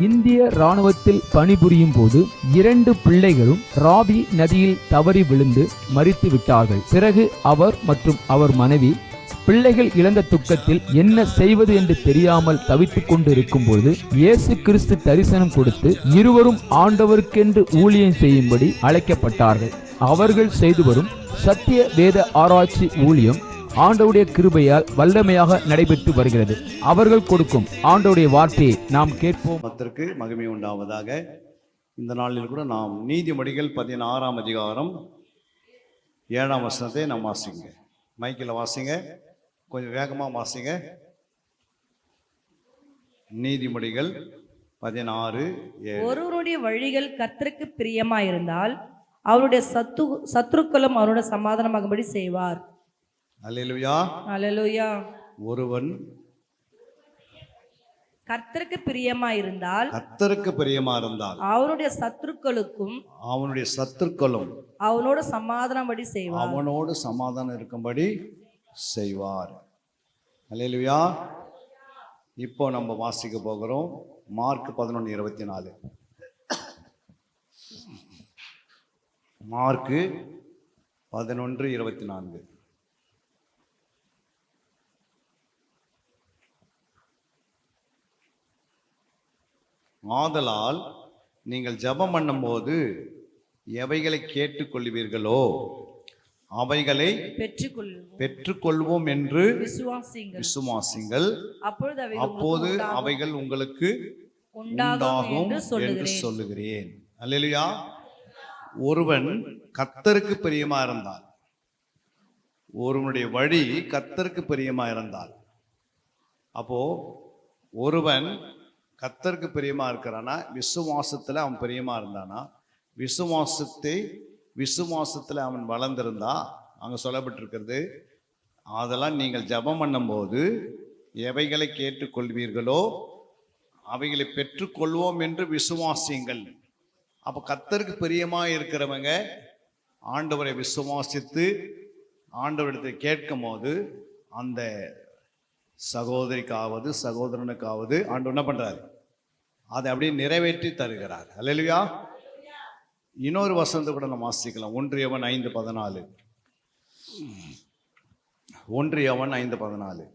இந்திய ராணுவத்தில் பணிபுரியும் போது 2 பிள்ளைகளும் ராவி நதியில் தவறி விழுந்து மரித்து விட்டார்கள். பிறகு அவர் மற்றும் அவர் மனைவி பிள்ளைகள் இழந்த துக்கத்தில் என்ன செய்வது என்று தெரியாமல் தவித்துக் கொண்டு இருக்கும்போது இயேசு கிறிஸ்து தரிசனம் கொடுத்து இருவரும் ஆண்டவருக்கென்று ஊழியம் செய்யும்படி அழைக்கப்பட்டார்கள். அவர்கள் செய்து வரும் சத்திய வேத ஆராய்ச்சி ஊழியம் ஆண்டவருடைய கிருபையால் வல்லமையாக நடைபெற்று வருகிறது. அவர்கள் கொடுக்கும் ஆண்டவருடைய வார்த்தையை நாம் கேட்போம். கர்த்தருக்கு மகிமை உண்டாவதாக. இந்த நாளில் கூட நாம் நீதிமொழிகள் 16ஆம் அதிகாரம் 7ஆம் வசனத்தை நாம் வாசிங்க. மைக்கில் வாசிங்க, கொஞ்சம் வேகமாக வாசிங்க. நீதிமொழிகள் 16:7. ஒருவருடைய வழிகள் கர்த்தருக்கு பிரியமாயிருந்தால் அவருடைய சத்துருக்களும் அவருடைய சமாதானமாகும்படி செய்வார். அல்லேலூயா, அல்லேலூயா. ஒருவன் கர்த்தருக்கு பிரியமாயிருந்தால் அவருடைய சத்துருக்களுக்கும் அவனோடு சமாதானப்படி செய்வார். அவனோடு சமாதானம் இருக்கும்படி செய்வார். அல்லேலூயா. இப்போ நம்ம வாசிக்க போகிறோம் மார்க் 11:24. மார்க் 11:24. ஆதலால் நீங்கள் ஜெபம் பண்ணும்போது எவைகளை கேட்டுக்கொள்வீர்களோ அவைகளை பெற்றுக்கொள்வோம் என்று விசுவாசிங்கள். அப்போது அவைகள் உங்களுக்கு உண்டாகும் என்று சொல்லுகிறேன். அல்லேலூயா. ஒருவன் கர்த்தருக்கு பிரியமா இருந்தால், ஒருவனுடைய வழி கர்த்தருக்கு பிரியமா இருந்தால், அப்போ ஒருவன் கர்த்தருக்கு பிரியமா இருக்கிறானா, விசுவாசத்துல அவன் பிரியமா இருந்தானா, விசுவாசத்துல அவன் வளர்ந்திருந்தா, அங்க சொல்லப்பட்டிருக்கிறது, அதெல்லாம் நீங்கள் ஜெபம் பண்ணும்போது எவைகளை கேட்டுக்கொள்வீர்களோ அவைகளை பெற்றுக்கொள்வோம் என்று விசுவாசியுங்கள். அப்போ கர்த்தருக்கு பிரியமா இருக்கிறவங்க ஆண்டவரை விசுவாசித்து ஆண்டவரிடத்தில் கேட்கும் போது அந்த சகோதரிக்காவது சகோதரனுக்காவது ஆண்டவர் என்ன பண்றாரு, அதை அப்படியே நிறைவேற்றி தருகிறார். அல்லேலூயா. இன்னொரு வசனத்தை கூட நம்ம வாசிக்கலாம். 1 யோவான் 5:14. 1 யோவான் 5:14.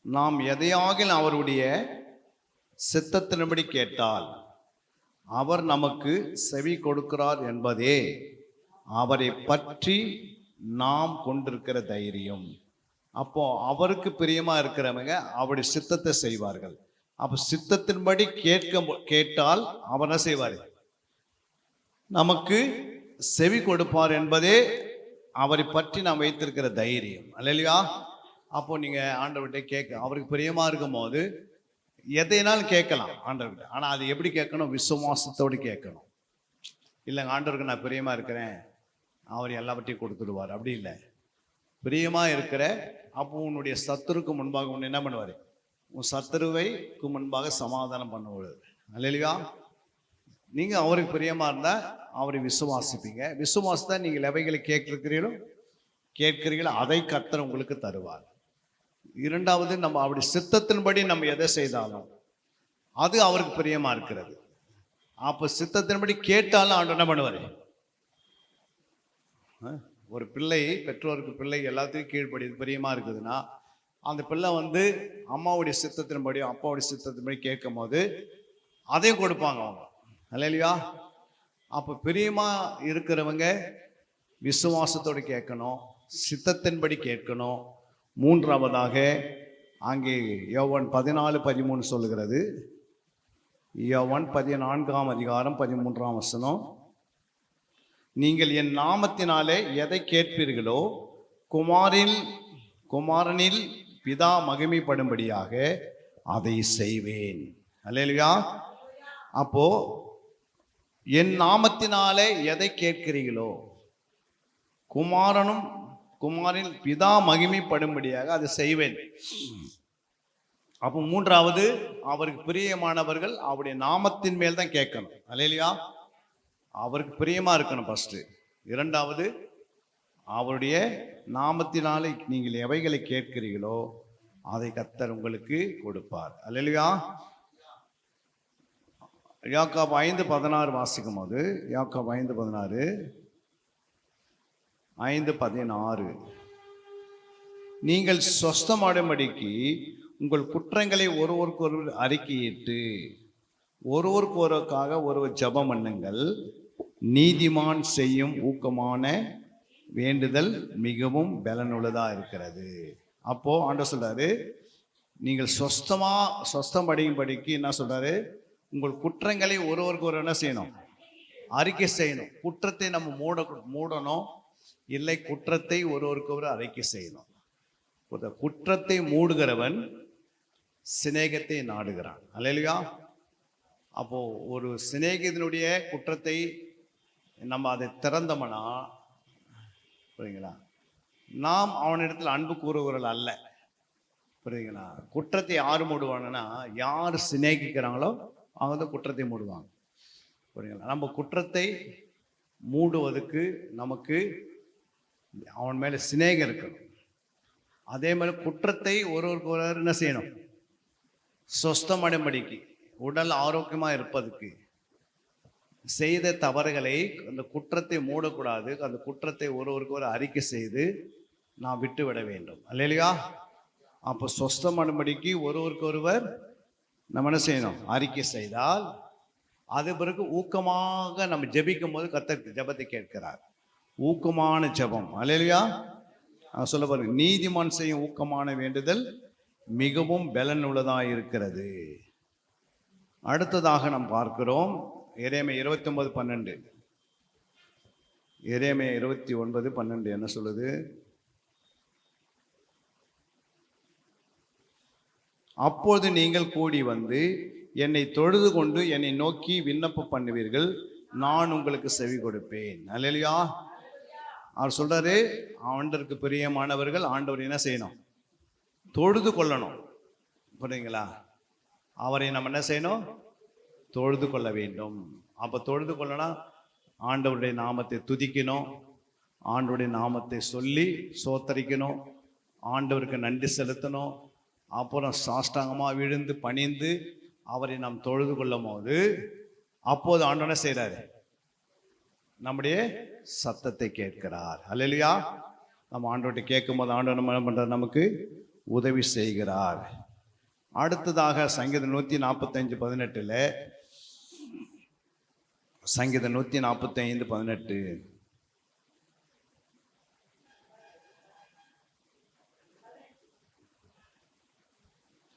நாம் எதையாகிலும் அவருடைய சித்தத்தின்படி கேட்டால் அவர் நமக்கு செவி கொடுக்கிறார் என்பதே அவரை பற்றி நாம் கொண்டிருக்கிற தைரியம். அப்போ அவருக்கு பிரியமா இருக்கிறவங்க அவருடைய சித்தத்தை செய்வார்கள். அப்போ சித்தத்தின்படி கேட்டால் அவர் என்ன செய்வார், நமக்கு செவி கொடுப்பார் என்பதே அவரை பற்றி நாம் வைத்திருக்கிற தைரியம். அல்லேலூயா. அப்போ நீங்க ஆண்டவர்கிட்ட கேட்க, அவருக்கு பிரியமா இருக்கும் போது எதைனாலும் கேட்கலாம் ஆண்டவர்கிட்ட. ஆனா அது எப்படி கேட்கணும், விசுவாசத்தோடு கேட்கணும். இல்லைங்க ஆண்டவருக்கு நான் பிரியமா இருக்கிறேன், அவர் எல்லாவற்றையும் கொடுத்துடுவார், அப்படி இல்லை. பிரியமா இருக்கிற அப்போ உன்னுடைய சத்துருக்கு முன்பாக உன்னை என்ன பண்ணுவார், உன் சத்துருவைக்கு முன்பாக சமாதானம் பண்ணுவார். அல்லேலூயா. நீங்க அவருக்கு பிரியமா இருந்தா அவரை விசுவாசிப்பீங்க. விசுவாசத்தை நீங்கள் எவைகளை கேட்கிறீர்களோ அதை கர்த்தர் உங்களுக்கு தருவார். இரண்டாவது, நம்ம அவருடைய சித்தத்தின்படி நம்ம எதை செய்தாலும் அது அவருக்கு பிரியமா இருக்கிறது. அப்ப சித்தத்தின்படி கேட்டாலும் ஆண்டவர் என்ன பண்ணுவார், ஒரு பிள்ளை, பெற்றோருக்கு பிள்ளை எல்லாத்தையும் கீழ்ப்படி பிரியமா இருக்குதுன்னா அந்த பிள்ளை அம்மாவுடைய சித்தத்தின்படியும் அப்பாவுடைய சித்தத்தின்படி கேட்கும் போது அதையும் கொடுப்பாங்க அவங்க. அல்லேலூயா. அப்போ பிரியமா இருக்கிறவங்க விசுவாசத்தோடு கேட்கணும், சித்தத்தின்படி கேட்கணும். மூன்றாவதாக அங்கே யோவான் 14:13 சொல்லுகிறது. யோவான் 14ஆம் அதிகாரம் 13ஆம் வசனம். நீங்கள் என் நாமத்தினாலே எதை கேட்பீர்களோ குமாரனில் பிதா மகிமைப்படும்படியாக அதை செய்வேன். அல்லேலூயா. அப்போ என் நாமத்தினாலே எதை கேட்கிறீர்களோ குமாரனில் பிதா மகிமைப்படும்படியாக அதை செய்வேன். அப்போ மூன்றாவது, அவருக்கு பிரியமானவர்கள் அவருடைய நாமத்தின் மேல் தான் கேட்கணும். அல்லேலூயா. அவருக்கு பிரியமா இருக்கணும் ஃபர்ஸ்ட். இரண்டாவது, அவருடைய நாமத்தினாலே நீங்கள் எவைகளை கேட்கிறீர்களோ அதை கர்த்தர் உங்களுக்கு கொடுப்பார். அல்லேலூயா. யாக்கோபு 5:16 வாசிக்கும் போது, யாக்கோபு 5:16, 5:16, நீங்கள் சொஸ்தமாடும்படிக்கு உங்கள் குற்றங்களை ஒருவருக்கொருவர் அறிக்கையிட்டு ஒருவருக்காக ஒருவர் ஜெபம் பண்ணுங்கள். நீதிமான் செய்யும் ஊக்கமான வேண்டுதல் மிகவும் பலனுள்ளதா இருக்கிறது. அப்போ ஆண்டவர் சொல்றாரு, நீங்கள் சொஸ்தம் அடையும்படிக்கு என்ன சொல்றாரு, உங்கள் குற்றங்களை ஒருவருக்கு ஒரு என்ன செய்யணும், அறிக்கை செய்யணும். குற்றத்தை நம்ம மூடணும், இல்லை குற்றத்தை ஒருவருக்கு ஒரு அறிக்கை செய்யணும். குற்றத்தை மூடுகிறவன் சிநேகத்தை நாடுகிறான். அல்லேலூயா. அப்போ ஒரு சிநேகிதனுடைய குற்றத்தை நம்ம அதை திறந்தோம்னா, புரியுங்களா, நாம் அவனிடத்தில் அன்பு கூறுகிறவர்கள் அல்ல. புரியுங்களா. குற்றத்தை யார் மூடுவாங்கன்னா, யார் சிநேகிக்கிறாங்களோ அவங்க தான் குற்றத்தை மூடுவாங்க. புரியுங்களா. நம்ம குற்றத்தை மூடுவதற்கு நமக்கு அவன் மேலே சிநேகம் இருக்கணும். அதே மாதிரி குற்றத்தை ஒருவருக்கு ஒருவர் என்ன செய்யணும், சொஸ்தமடைம்படிக்கு, உடல் ஆரோக்கியமாக இருப்பதுக்கு, செய்த தவறுகளை, அந்த குற்றத்தை மூடக்கூடாது, அந்த குற்றத்தை ஒருவருக்கு ஒரு அறிக்கை செய்து நாம் விட்டு விட வேண்டும். அல்லேலூயா. அப்போ சொஸ்தமடைம்படிக்கு ஒருவருக்கு ஒருவர் நம்ம என்ன செய்யணும், அறிக்கை செய்தால் அது பிறகு ஊக்கமாக நம்ம ஜெபிக்கும் போது கர்த்தர் ஜெபத்தை கேட்கிறார். ஊக்கமான ஜெபம். அல்லேலூயா. சொல்ல பாருங்க, நீதிமான் செய்யும் ஊக்கமான வேண்டுதல் மிகவும் பலன் உள்ளதாக இருக்கிறது. அடுத்ததாக நாம் பார்க்கிறோம் எரேமியா 29:12. எரேமியா 29:12 என்ன சொல்லுது? அப்போது நீங்கள் கூடி வந்து என்னை தொழுது கொண்டு என்னை நோக்கி விண்ணப்பம் பண்ணுவீர்கள், நான் உங்களுக்கு செவி கொடுப்பேன். அல்லேலூயா. அவர் சொல்றாரு, ஆண்டவருக்கு பிரியமானவர்கள் ஆண்டவர் என்ன செய்யணும், தொழுது கொள்ளணும். புரியுங்களா. அவரை நம்ம என்ன செய்யணும், தொழுது கொள்ள வேண்டும். அப்போ தொழுது கொள்ளணும், ஆண்டவருடைய நாமத்தை துதிக்கணும், ஆண்டவருடைய நாமத்தை சொல்லி சோத்தரிக்கணும், ஆண்டவருக்கு நன்றி செலுத்தணும். அப்புறம் சாஷ்டாங்கமாக விழுந்து பணிந்து அவரை நாம் தொழுது கொள்ளும் போது, அப்போது ஆண்டவர் என்ன செய்கிறாரு, நம்முடைய சத்தத்தை கேட்கிறார். அல்லேலூயா. நம்ம ஆண்டவர்கிட்ட கேட்கும் போது ஆண்டவர் என்ன பண்றார், நமக்கு உதவி செய்கிறார். அடுத்ததாக சங்கீதம் 145:18, சங்கீதம் 145:18,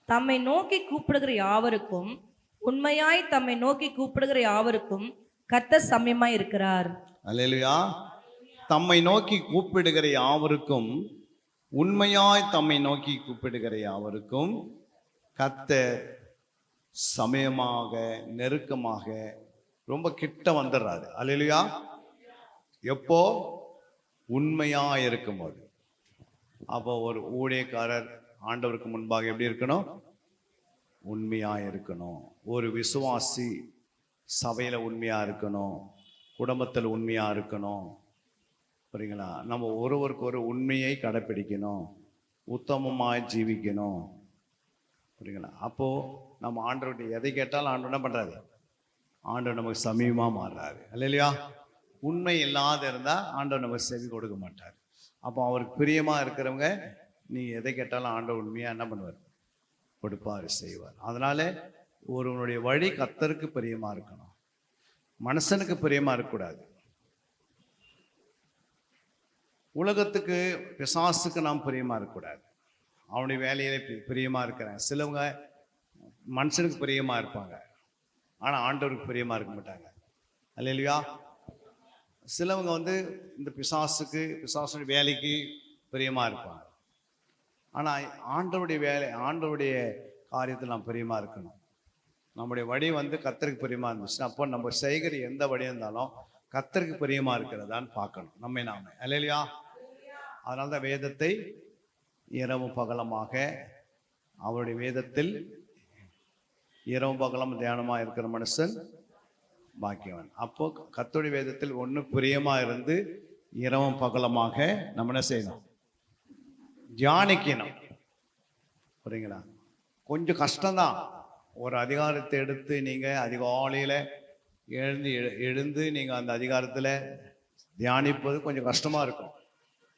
தம்மை நோக்கி கூப்பிடுகிற யாவருக்கும், உண்மையாய் தம்மை நோக்கி கூப்பிடுகிற யாவருக்கும் கர்த்தர் சமயமாய் இருக்கிறார். அல்லேலூயா. தம்மை நோக்கி கூப்பிடுகிற யாவருக்கும், உண்மையாய் தம்மை நோக்கி கூப்பிடுகிற யாவருக்கும் கர்த்தர் சமயமாக, நெருக்கமாக, ரொம்ப கிட்ட வந்துடுறாரு. அல்லேலூயா. எப்போ? உண்மையா இருக்கும்போது. அப்போ ஒரு ஊழியக்காரர் ஆண்டவருக்கு முன்பாக எப்படி இருக்கணும், உண்மையா இருக்கணும். ஒரு விசுவாசி சபையில உண்மையா இருக்கணும், குடும்பத்தில் உண்மையா இருக்கணும். புரியுங்களா. நம்ம ஒருவருக்கு ஒரு உண்மையை கடைப்பிடிக்கணும், உத்தமமாய் ஜீவிக்கணும். புரியுங்களா. அப்போ நம்ம ஆண்டவர்கிட்ட எதை கேட்டாலும் ஆண்டவர் என்ன பண்றாரு, ஆண்டவர் நமக்கு சமீபமா மாறுறாரு. அல்லேலூயா. உண்மை இல்லாத இருந்தா ஆண்டவர் நமக்கு செவி கொடுக்க மாட்டார். அப்போ அவருக்கு பிரியமா இருக்கிறவங்க, நீ எதை கேட்டாலும் ஆண்டவர் உண்மையா என்ன பண்ணுவார், கொடுப்பார், செய்வார். அதனால ஒருவனுடைய வழி கர்த்தருக்கு பிரியமா இருக்கணும், மனுஷனுக்கு பிரியமா இருக்கக்கூடாது. உலகத்துக்கு, பிசாசுக்கு நாம் பிரியமா இருக்கக்கூடாது. அவனுடைய வேலையில பிரியமா இருக்கிறேன். சிலவங்க மனுஷனுக்கு பிரியமா இருப்பாங்க, ஆனா ஆண்டவருக்கு பிரியமா இருக்க மாட்டாங்க. அல்லேலூயா. சிலவங்க வந்து இந்த பிசாசுடைய வேலைக்கு பிரியமா இருப்பாங்க, ஆனா ஆண்டவருடைய வேலை, ஆண்டவருடைய காரியத்தில் நாம் பிரியமா இருக்கணும். நம்முடைய வழி வந்து கர்த்தருக்கு பிரியமா இருந்துச்சுன்னா, அப்போ நம்ம செய்கிற எந்த வழியாக இருந்தாலும் கர்த்தருக்கு பிரியமா இருக்கிறதான்னு பார்க்கணும் நம்மை நாம. அல்லேலூயா. அதனால தான் வேதத்தை இரவும் பகலமாக, அவருடைய வேதத்தில் இரவும் பகலம் தியானமா இருக்கிற மனுஷன் பாக்கியவன். அப்போ கர்த்தருடைய வேதத்தில் ஒன்று பிரியமா இருந்து இரவும் பகலமாக நம்ம என்ன செய்யணும், தியானிக்கணும். புரியுங்களா? கொஞ்சம் கஷ்டம்தான். ஒரு அதிகாரத்தை எடுத்து நீங்கள் அதிகாலையில் எழுந்து நீங்கள் அந்த அதிகாரத்தில் தியானிப்பது கொஞ்சம் கஷ்டமாக இருக்கும்.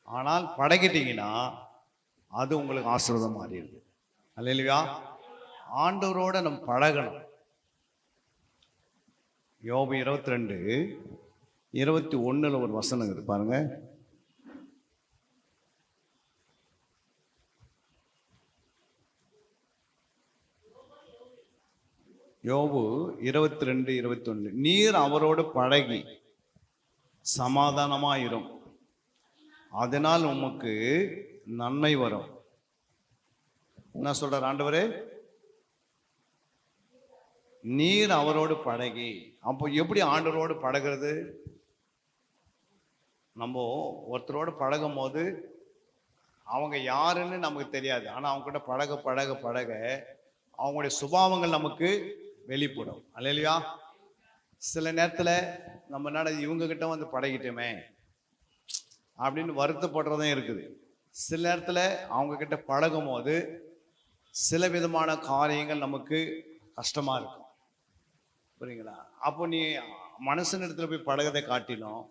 ஆனால் பழகிட்டீங்கன்னா அது உங்களுக்கு ஆசீர்வாதம் மாறிடுது. அல்லேலூயா. ஆண்டவரோட நம்ம பழகணும். யோபு 22:21 ஒரு வசனம் இருக்கு பாருங்க. யோபு 22:21 நீர் அவரோடு பழகி சமாதானமாயிரும், அதனால் உமக்கு நன்மை வரும். என்ன சொல்றார் ஆண்டவரே? நீர் அவரோடு பழகி. அப்போ எப்படி ஆண்டவரோடு பழகிறது? நம்ம ஒருத்தரோடு பழகும் போது அவங்க யாருன்னு நமக்கு தெரியாது. ஆனால் அவங்க கிட்ட பழக பழக பழக அவங்களுடைய சுபாவங்கள் நமக்கு வெளிப்படும். அல்லேலூயா. சில நேரத்தில் நம்ம என்னடா இவங்க கிட்ட வந்து பழகிட்டோமே அப்படின்னு வருத்தப்படுறதும் இருக்குது. சில நேரத்தில் அவங்க கிட்ட பழகும் போது சில விதமான காரியங்கள் நமக்கு கஷ்டமாக இருக்கும். புரியுங்களா? அப்போ நீ மனுஷனிடத்துல போய் பழகதை காட்டிலும்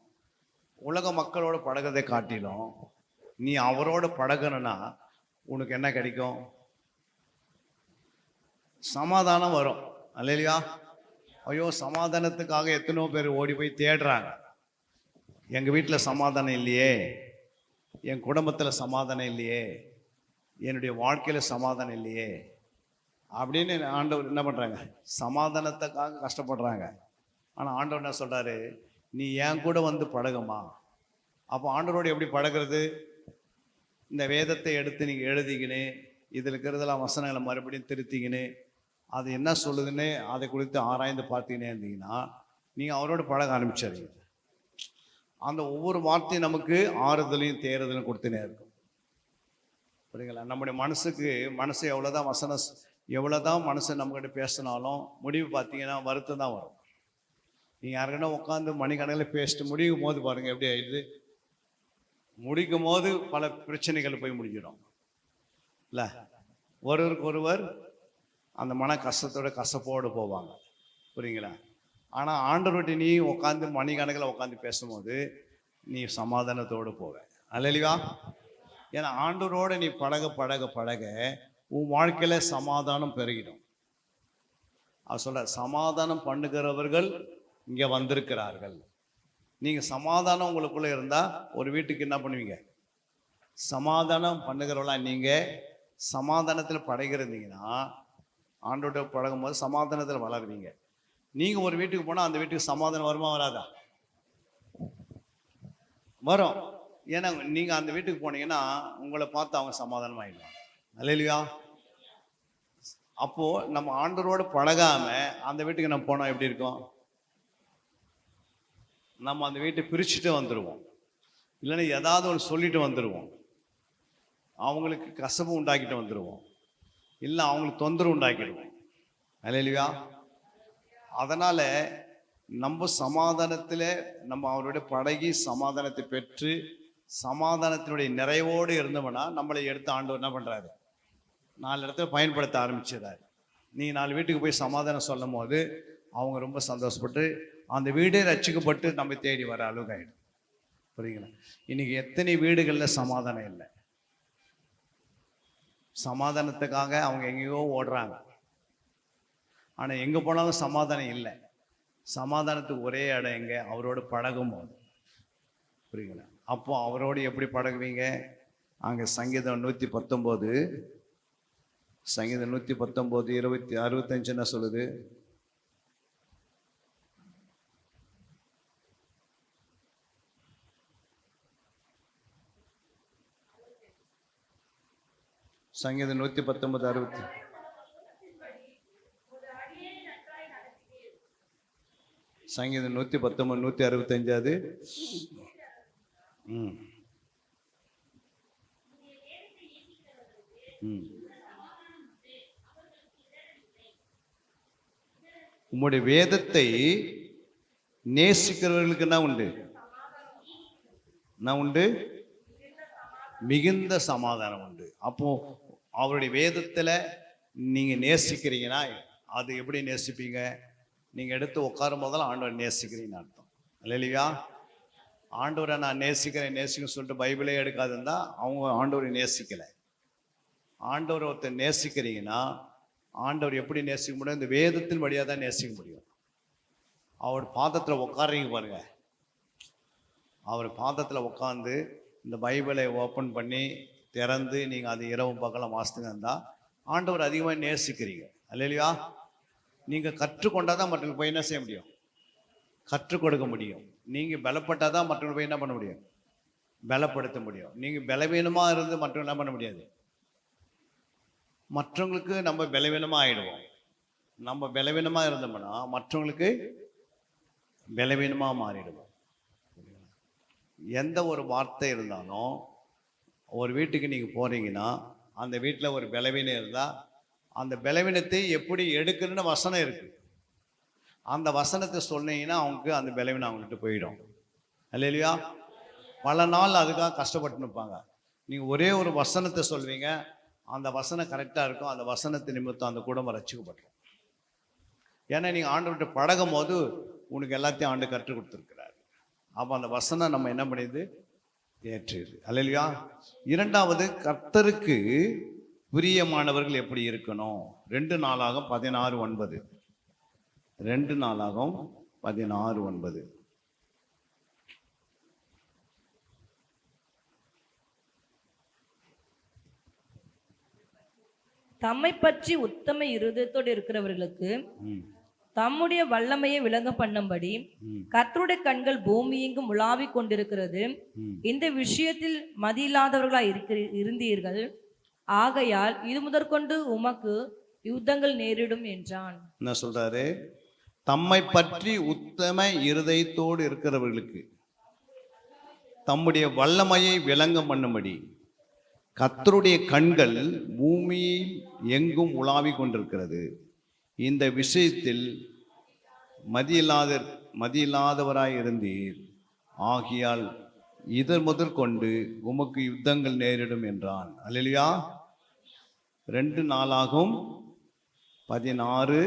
உலக மக்களோட பழகதை காட்டிலும் நீ அவரோட பழகணும்னா உனக்கு என்ன கிடைக்கும்? சமாதானம் வரும். அல்லேலூயா. ஐயோ, சமாதானத்துக்காக எத்தனையோ பேர் ஓடி போய் தேடுறாங்க. எங்கள் வீட்டில் சமாதானம் இல்லையே, என் குடும்பத்தில் சமாதானம் இல்லையே, என்னுடைய வாழ்க்கையில் சமாதானம் இல்லையே அப்படின்னு ஆண்டவர் என்ன பண்ணுறாங்க? சமாதானத்துக்காக கஷ்டப்படுறாங்க. ஆனால் ஆண்டவர் என்ன சொல்கிறாரு? நீ என் கூட வந்து பழகுமா. அப்போ ஆண்டவரோடு எப்படி பழகிறது? இந்த வேதத்தை எடுத்து நீங்கள் எழுதிக்கின்னு இதில் இருக்கிறதெல்லாம் வசனங்களை மறுபடியும் திருத்திக்கின்னு அது என்ன சொல்லுதுன்னு அதை குறித்து ஆராய்ந்து பார்த்தீங்கன்னே இருந்தீங்கன்னா நீங்கள் அவரோட பழக ஆரம்பிச்சிடுறீங்க. அந்த ஒவ்வொரு வார்த்தையும் நமக்கு ஆறுதலையும் தேறுதலையும் கொடுத்துனே இருக்கும். புரியுங்களா? நம்முடைய மனசு எவ்வளோதான் மனசு நம்மகிட்ட பேசினாலும் முடிவு பார்த்தீங்கன்னா வருத்தம் தான் வரும். நீங்கள் யாருக்கிட்ட உட்காந்து மணிக்கணக்கில் பேசிட்டு முடிக்கும் போது பாருங்கள் எப்படி ஆயிடுது. முடிக்கும் போது பல பிரச்சனைகள் போய் முடிஞ்சிடும் இல்லை? ஒருவருக்கு ஒருவர் அந்த மன கஷ்டத்தோட கசப்போடு போவாங்க. புரியுங்களா? ஆனால் ஆண்டவர்கிட்ட நீ உட்காந்து மணிக்கணக்கில் உட்காந்து பேசும்போது நீ சமாதானத்தோடு போவ. அல்லேலூயா. ஏன்னா ஆண்டவரோடு நீ பழக பழக பழக உன் வாழ்க்கையில் சமாதானம் பெருகிடும். அவர் சொல்ற சமாதானம் பண்ணுகிறவர்கள் இங்கே வந்திருக்கிறார்கள். நீங்கள் சமாதானம் உங்களுக்குள்ளே இருந்தால் ஒரு வீட்டுக்கு என்ன பண்ணுவீங்க? சமாதானம் பண்ணுகிறவங்களா நீங்கள் சமாதானத்தில் பழகிறீங்கன்னா ஆண்டோட பழகும் போது சமாதானத்தில் வளருவீங்க. நீங்கள் ஒரு வீட்டுக்கு போனால் அந்த வீட்டுக்கு சமாதானம் வருமா வராதா? வரும். ஏன்னா நீங்கள் அந்த வீட்டுக்கு போனீங்கன்னா உங்களை பார்த்து அவங்க சமாதானமாயிடுவாங்க. அல்லேலூயா. அப்போது நம்ம ஆண்டவரோடு பழகாமல் அந்த வீட்டுக்கு நம்ம போனால் எப்படி இருக்கும்? நம்ம அந்த வீட்டை பிரிச்சுட்டு வந்துடுவோம். இல்லைன்னா ஏதாவது ஒன்று சொல்லிட்டு வந்துடுவோம். அவங்களுக்கு கசப்பு உண்டாக்கிட்டு வந்துடுவோம். இல்லை அவங்களுக்கு தொந்தரவு உண்டாக்கிடுவோம். அல்லேலூயா. அதனால் நம்ம சமாதானத்தில் நம்ம அவருடைய பழகி சமாதானத்தை பெற்று சமாதானத்தினுடைய நிறைவோடு இருந்தோம்னா நம்மளை எடுத்து ஆண்டவர் என்ன பண்ணுறாரு? 4 இடத்துல பயன்படுத்த ஆரம்பிச்சிடுறாரு. நீ 4 வீட்டுக்கு போய் சமாதானம் சொல்லும் போது அவங்க ரொம்ப சந்தோஷப்பட்டு அந்த வீடே ரட்சிக்கப்பட்டு நம்ம தேடி வர அளவுக்கு ஆகிடும். புரியுங்களா? இன்னைக்கு எத்தனை வீடுகளில் சமாதானம் இல்லை. சமாதானத்துக்காக அவங்க எங்கேயோ ஓடுறாங்க. ஆனால் எங்கே போனாலும் சமாதானம் இல்லை. சமாதானத்துக்கு ஒரே இடம் எங்கே? அவரோடு பழகும் போது. புரியுங்களா? அப்போ அவரோடு எப்படி பழகுவீங்க? அங்கே சங்கீதம் 119 65 என்ன சொல்லுது? சங்கீதம் 119 60. சங்கீதம் 119 165 அது. உம்முடைய வேதத்தை நேசிக்கிறவர்களுக்கு என்ன உண்டு? மிகுந்த சமாதானம் உண்டு. அப்போ அவருடைய வேதத்தில் நீங்கள் நேசிக்கிறீங்கன்னா அது எப்படி நேசிப்பீங்க? நீங்கள் எடுத்து உட்காரும் போதெல்லாம் ஆண்டவர் நேசிக்கிறீங்கன்னு அர்த்தம். இல்லையா? ஆண்டவரை நான் நேசிக்கிறேன்னு சொல்லிட்டு பைபிளே எடுக்காதுன்னா அவங்க ஆண்டவரை நேசிக்கலை. ஆண்டவரை ஒருத்தர் நேசிக்கிறீங்கன்னா ஆண்டவர் எப்படி நேசிக்க முடியும்? இந்த வேதத்தின் வழியாக தான் நேசிக்க முடியும். அவர் பாதத்தில் உட்கார்றீங்க பாருங்க, அவர் பாதத்தில் உட்காந்து இந்த பைபிளை ஓப்பன் பண்ணி திறந்து நீங்கள் அது இரவு பகலாம் வாசித்துங்க இருந்தால் ஆண்டவர் அதிகமாக நேசிக்கிறீங்க. இல்லையா? நீங்கள் கற்றுக்கொண்டால் தான் மற்றவங்களுக்கு போய் என்ன செய்ய முடியும்? கற்றுக் கொடுக்க முடியும். நீங்கள் பலப்பட்டால் தான் மற்றவங்களுக்கு போய் என்ன பண்ண முடியும்? பலப்படுத்த முடியும். நீங்கள் பலவீனமாக இருந்து மற்றவங்க என்ன பண்ண முடியாது. மற்றவங்களுக்கு நம்ம பலவீனமாக ஆகிடுவோம். நம்ம பலவீனமாக இருந்தோம்னா மற்றவங்களுக்கு பலவீனமாக மாறிடுவோம். எந்த ஒரு வார்த்தை இருந்தாலும் ஒரு வீட்டுக்கு நீங்கள் போகிறீங்கன்னா அந்த வீட்டில் ஒரு பலவீனம் இருந்தால் அந்த பலவீனத்தை எப்படி எடுக்கணும்னு வசனம் இருக்குது. அந்த வசனத்தை சொன்னீங்கன்னா அவங்களுக்கு அந்த பலவீனம் அவங்கள்ட்ட போயிடும். இல்லையா? பல நாள் அதுக்காக கஷ்டப்பட்டு நிற்பாங்க. நீங்கள் ஒரே ஒரு வசனத்தை சொல்வீங்க, அந்த வசனம் கரெக்டாக இருக்கும், அந்த வசனத்தை நிமித்தம் அந்த குடும்பம் ரட்சிக்கப்பட்டுரும். ஏன்னா நீங்கள் ஆண்டவர்கிட்ட பழகும் போது உனக்கு எல்லாத்தையும் ஆண்டு கற்றுக் கொடுத்துருக்கிறார். அப்போ அந்த வசனம் நம்ம என்ன பண்ணிடுது? ஏற்றுது. அல்லையா? இரண்டாவது, கர்த்தருக்கு பிரியமானவர்கள் எப்படி இருக்கணும்? 2 நாளாகும் 16:9. 2 நாளாகும் 16:9. தம்மை பற்றி உத்தம இருதயத்தோடு இருக்கிறவர்களுக்கு தம்முடைய வல்லமையை விளங்க பண்ணும்படி கர்த்தருடைய கண்கள் பூமி எங்கும் உலாவிக் கொண்டிருக்கிறது. இந்த விஷயத்தில் மதியில்லாதவர்களாய் இருந்தீர்கள். ஆகையால் இது முதற்கொண்டு உமக்கு யுத்தங்கள் நேரிடும் என்றான். என்ன சொல்றாரு? தம்மை பற்றி உத்தம இருதயத்தோடு இருக்கிறவர்களுக்கு தம்முடைய வல்லமையை விளங்க பண்ணும்படி கர்த்தருடைய கண்கள் பூமியில் எங்கும் உலாவிக் கொண்டிருக்கிறது. இந்த விஷயத்தில் மதியில்லாதவராய் இருந்தீர். ஆகியால் இதர் முதற்கொண்டு உமக்கு யுத்தங்கள் நேரிடும் என்றான். அல்லேலூயா. 2 நாளாகும் 16:9.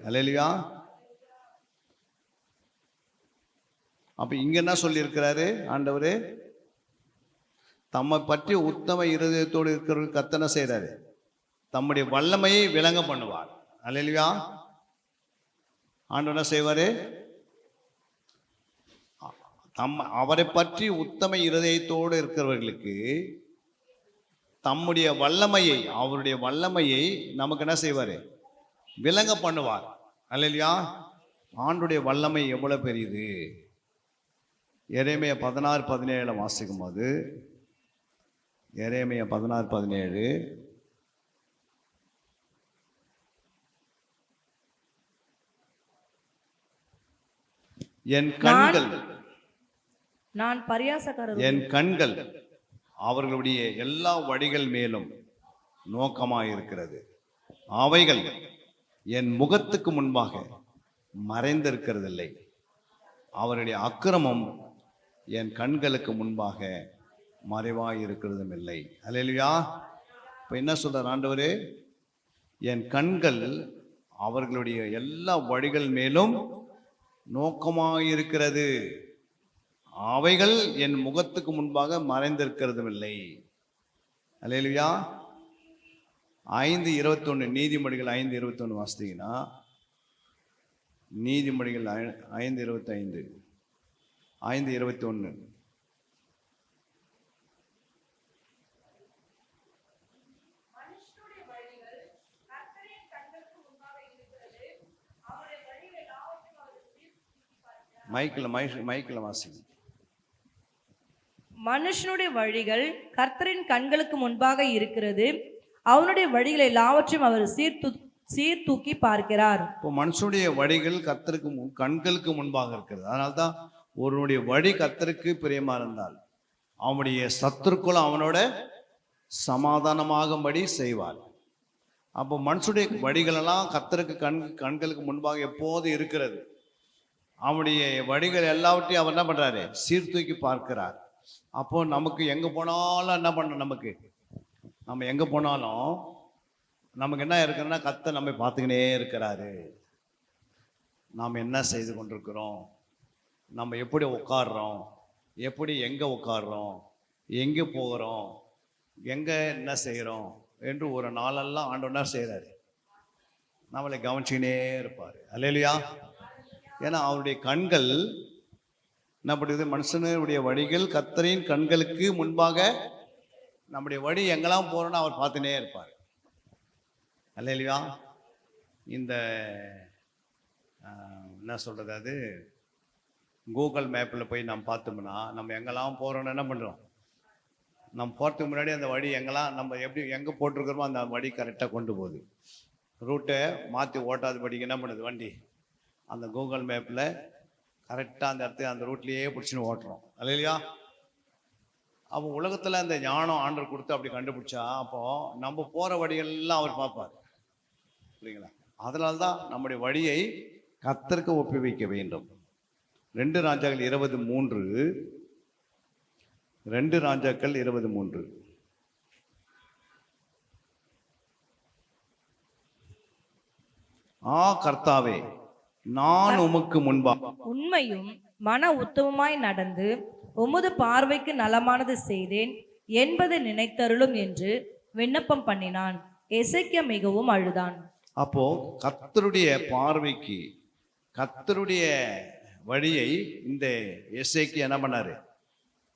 அல்லேலூயா. அப்ப இங்க என்ன சொல்லியிருக்கிறாரு ஆண்டவரே? தம்மை பற்றி உத்தம இருதயத்தோடு இருக்கிறவர்கள் கர்த்தனை செய்கிறாரு, தம்முடைய வல்லமையை விளங்க பண்ணுவார். அல்லேலூயா. ஆண்டவர் என்ன செய்வாரு? அவரை பற்றி உத்தம இருதயத்தோடு இருக்கிறவர்களுக்கு தம்முடைய வல்லமையை, அவருடைய வல்லமையை நமக்கு என்ன செய்வாரு? விளங்க பண்ணுவார். அல்லேலூயா. ஆண்டுடைய வல்லமை எவ்வளவு பெரியது! எரேமியா 16:17 வாசிக்கும் போது, எரேமியா 16:17, என் கண்கள் அவர்களுடைய எல்லா வழிகள் மேலும் நோக்கமாயிருக்கிறது. அவைகள் என் முகத்துக்கு முன்பாக மறைந்திருக்கிறதில்லை. அவருடைய அக்கிரமம் என் கண்களுக்கு முன்பாக மறைவாயிருக்கிறதும் இல்லை. அல்லேலூயா. இப்போ என்ன சொல்றார் ஆண்டவரே? என் கண்கள் அவர்களுடைய எல்லா வழிகள் மேலும் நோக்கமாயிருக்கிறது. அவைகள் என் முகத்துக்கு முன்பாக மறைந்திருக்கிறதும் இல்லை. அல்லேலூயா. 5:21 நீதிமொழிகள் 5:21 வாசித்தீங்கன்னா, நீதிமொழிகள் 5:25 5:21 மைக்கில் வாசிங்க. மனுஷனுடைய வழிகள் கர்த்தரின் கண்களுக்கு முன்பாக இருக்கிறது, அவனுடைய வழிகள் எல்லாவற்றையும் அவர் சீர்தூக்கி பார்க்கிறார். இப்போ மனுஷனுடைய வழிகள் கர்த்தருக்கு கண்களுக்கு முன்பாக இருக்கிறது. அதனால்தான் ஒருவனுடைய வழி கர்த்தருக்கு பிரியமா இருந்தால் அவனுடைய சத்துருக்களும் அவனோட சமாதானமாகும்படி செய்வார். அப்போ மனுஷனுடைய வழிகளெல்லாம் கர்த்தருக்கு கண்களுக்கு முன்பாக எப்போது இருக்கிறது. அவனுடைய வழிகள் எல்லாவற்றையும் அவர் என்ன பண்றாரு? சீர்தூக்கி பார்க்கிறார். அப்போ நமக்கு எங்க போனாலும் என்ன பண்ண, நமக்கு நம்ம எங்கே போனாலும் நமக்கு என்ன இருக்குன்னா கர்த்தர் நம்ம பார்த்துக்கினே இருக்கிறாரு. நாம் என்ன செய்து கொண்டிருக்கிறோம், நம்ம எப்படி உட்காடுறோம், எப்படி எங்கே உட்காடுறோம், எங்கே போகிறோம், எங்கே என்ன செய்கிறோம் என்று ஒரு நாளெல்லாம் ஆண்டவனார் செய்கிறாரு. நம்மளை கவனிச்சுக்கினே இருப்பார். அல்லேலூயா. ஏன்னா அவருடைய கண்கள் என்ன பண்ணுறது, மனுஷனுடைய வழிகள் கர்த்தரின் கண்களுக்கு முன்பாக நம்முடைய வழி எங்கெல்லாம் போகிறோன்னு அவர் பார்த்துனே இருப்பார். அல்லேலூயா. இந்த என்ன சொல்கிறது, அது கூகுள் மேப்பில் போய் நம்ம பார்த்தோம்னா நம்ம எங்கெல்லாம் போகிறோன்னு என்ன பண்ணுறோம், நம்ம போகிறதுக்கு முன்னாடி அந்த வழி எங்கெல்லாம் நம்ம எப்படி எங்கே போட்டிருக்கிறோமோ அந்த வழி கரெக்டாக கொண்டு போகுது. ரூட்டை மாற்றி ஓட்டாதபடிக்கு என்ன பண்ணுது வண்டி, அந்த கூகுள் மேப்பில் கரெக்டாக அந்த இடத்துல அந்த ரூட்லேயே பிடிச்சின்னு ஓட்டுறோம். அல்லையா. அப்போ உலகத்தில் அந்த ஞானம் ஆண்டவர் கொடுத்து அப்படி கண்டுபிடிச்சா அப்போது நம்ம போகிற வழிகள்லாம் அவர் பார்ப்பார். இல்லைங்களா. அதனால தான் நம்முடைய வழியை கர்த்தருக்கு ஒப்புவிக்க வேண்டும். 2 ராஜாக்கள் 23, 2 ராஜாக்கள் 23. கர்த்தாவே, நான் உமக்கு முன்பாக உண்மையும் மன உத்தமமாய் நடந்து உமது பார்வைக்கு நலமானது செய்தேன் என்பதை நினைத்தருளும் என்று விண்ணப்பம் பண்ணினான். எசேக்கியா மிகவும் அழுதான். அப்போ கர்த்தருடைய பார்வைக்கு கர்த்தருடைய வழியை இந்த எசேக்கியா என்ன பண்ணாரு,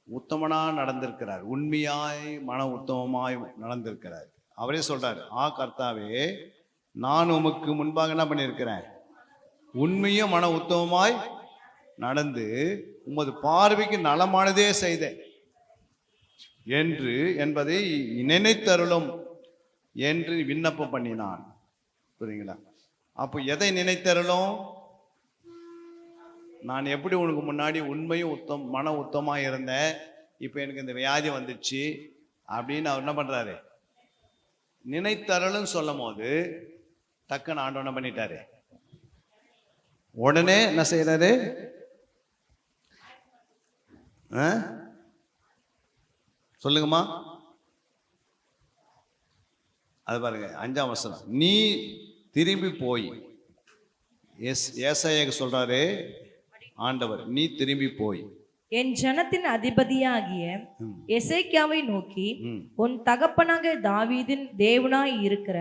உத்தமனா நடந்திருக்கிறார். உண்மையாய் மன உத்தமமாய் நடந்திருக்கிறார். அவரே சொல்றாரு, கர்த்தாவே, நான் உமக்கு முன்பாக என்ன பண்ணியிருக்கிறேன், உண்மையும் மன உத்தமமாய் நடந்து உமது பார்வைக்கு நலமானதே செய்தேன் என்று என்பதை நினைத்தருளும் என்று விண்ணப்பம் பண்ணினான். புரியுங்களா. அப்போ எதை நினைத்தருளும், நான் எப்படி உனக்கு முன்னாடி உண்மையும் மன உத்தமாக இருந்தேன், இப்போ எனக்கு இந்த வியாதி வந்துடுச்சு அப்படின்னு அவர் என்ன பண்ணுறாரு, நினைத்தருளும் சொல்லும் போது டக்குன்னு ஆண்டவன் என்ன பண்ணிட்டாரு, உடனே என்ன செய்யறாரு, சொல்லுங்கம்மா. அது பாருங்க 5ஆம் வசனம். நீ திரும்பி போய், ஏசாயாக்கு சொல்றாரு ஆண்டவர், நீ திரும்பி போய் என் ஜனத்தின் அதிபதியாகிய எசேக்கியாவை நோக்கி, உன் தகப்பனாக தாவீதின் தேவனாய் இருக்கிற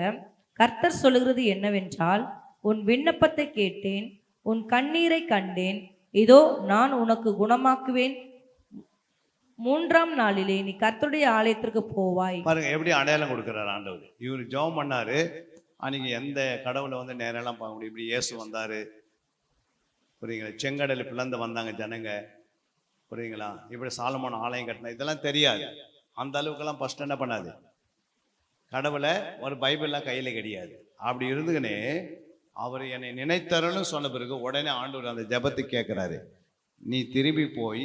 கர்த்தர் சொல்லுகிறது என்னவென்றால், உன் விண்ணப்பத்தை கேட்டேன், உன் கண்ணீரை கண்டேன், இதோ நான் உனக்கு குணமாக்குவேன். 3ஆம் நாளிலே நீ கர்த்தருடைய ஆலயத்திற்கு போவாய். பாருங்க எப்படி அடையாளம் கொடுக்கிறார் ஆண்டவர். இவர் ஜெபம் பண்ணாரு, அன்னைக்கு எந்த கடவுளை வந்து நேரெல்லாம் பார்க்க முடியும், இப்படி இயேசு வந்தாரு. புரியுங்களா. செங்கடல் பிளந்து வந்தாங்க ஜனங்க. புரியுங்களா. இப்படி சாலமோன் ஆலயம் கட்டினா இதெல்லாம் தெரியாது. அந்த அளவுக்கெல்லாம் ஃபர்ஸ்ட் என்ன பண்ணாது, கடவுளை ஒரு பைபிள்லாம் கையில் கிடையாது. அப்படி இருந்துக்கினே அவர் என்னை நினைத்தருள்னு சொன்ன பிறகு உடனே ஆண்டவர் அந்த ஜெபத்தை கேட்குறாரு. நீ திரும்பி போய்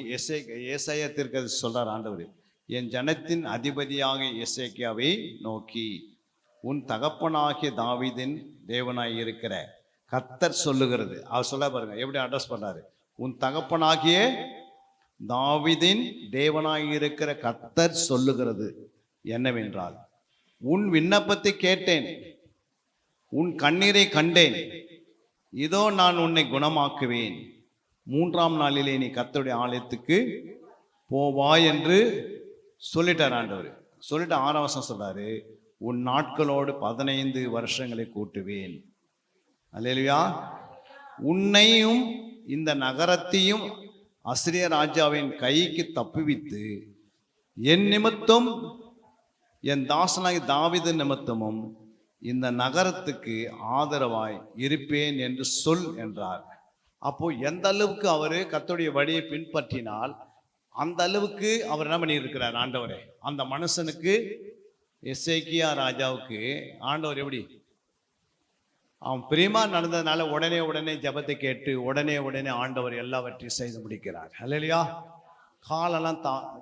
ஏசாயா தீர்க்கதரிசி சொல்றார் ஆண்டவர், என் ஜனத்தின் அதிபதியாக எசேக்கியாவை நோக்கி, உன் தகப்பனாகிய தாவீதின் தேவனாய் இருக்கிற கர்த்தர் சொல்லுகிறது. அவர் சொல்ல பாருங்க எப்படி அட்ரஸ் பண்றாரு, உன் தகப்பனாகிய தாவீதின் தேவனாய் இருக்கிற கர்த்தர் சொல்லுகிறது என்னவென்றால், உன் விண்ணப்பத்தை கேட்டேன், உன் கண்ணீரை கண்டேன், இதோ நான் உன்னை குணமாக்குவேன். 3ஆம் நாளிலே நீ கர்த்தருடைய ஆலயத்துக்கு போவாய் என்று சொல்லிட்டார் ஆண்டவர். சொல்லிட்டு 6ஆம் வசனம் சொல்றாரு, உன் நாட்களோடு 15 வருஷங்களை கூட்டுவேன். அல்லேலூயா. உன்னையும் இந்த நகரத்தையும் அசிரிய ராஜாவின் கைக்கு தப்புவித்து என் நிமித்தம் என் தாசனாகி தாவீது நிமித்தமும் இந்த நகரத்துக்கு ஆதரவாய் இருப்பேன் என்று சொல் என்றார். அப்போ எந்த அளவுக்கு அவர் கர்த்தருடைய வழியை பின்பற்றினால் அந்த அளவுக்கு அவர் என்ன பண்ணியிருக்கிறார் ஆண்டவரே. அந்த மனுஷனுக்கு எசேக்கியா ராஜாவுக்கு ஆண்டவர் எப்படி அவன் பிரியமா நடந்ததுனால உடனே ஜெபத்தை கேட்டு உடனே ஆண்டவர் எல்லாவற்றையும் செய்து முடிக்கிறார். அல்லேலூயா.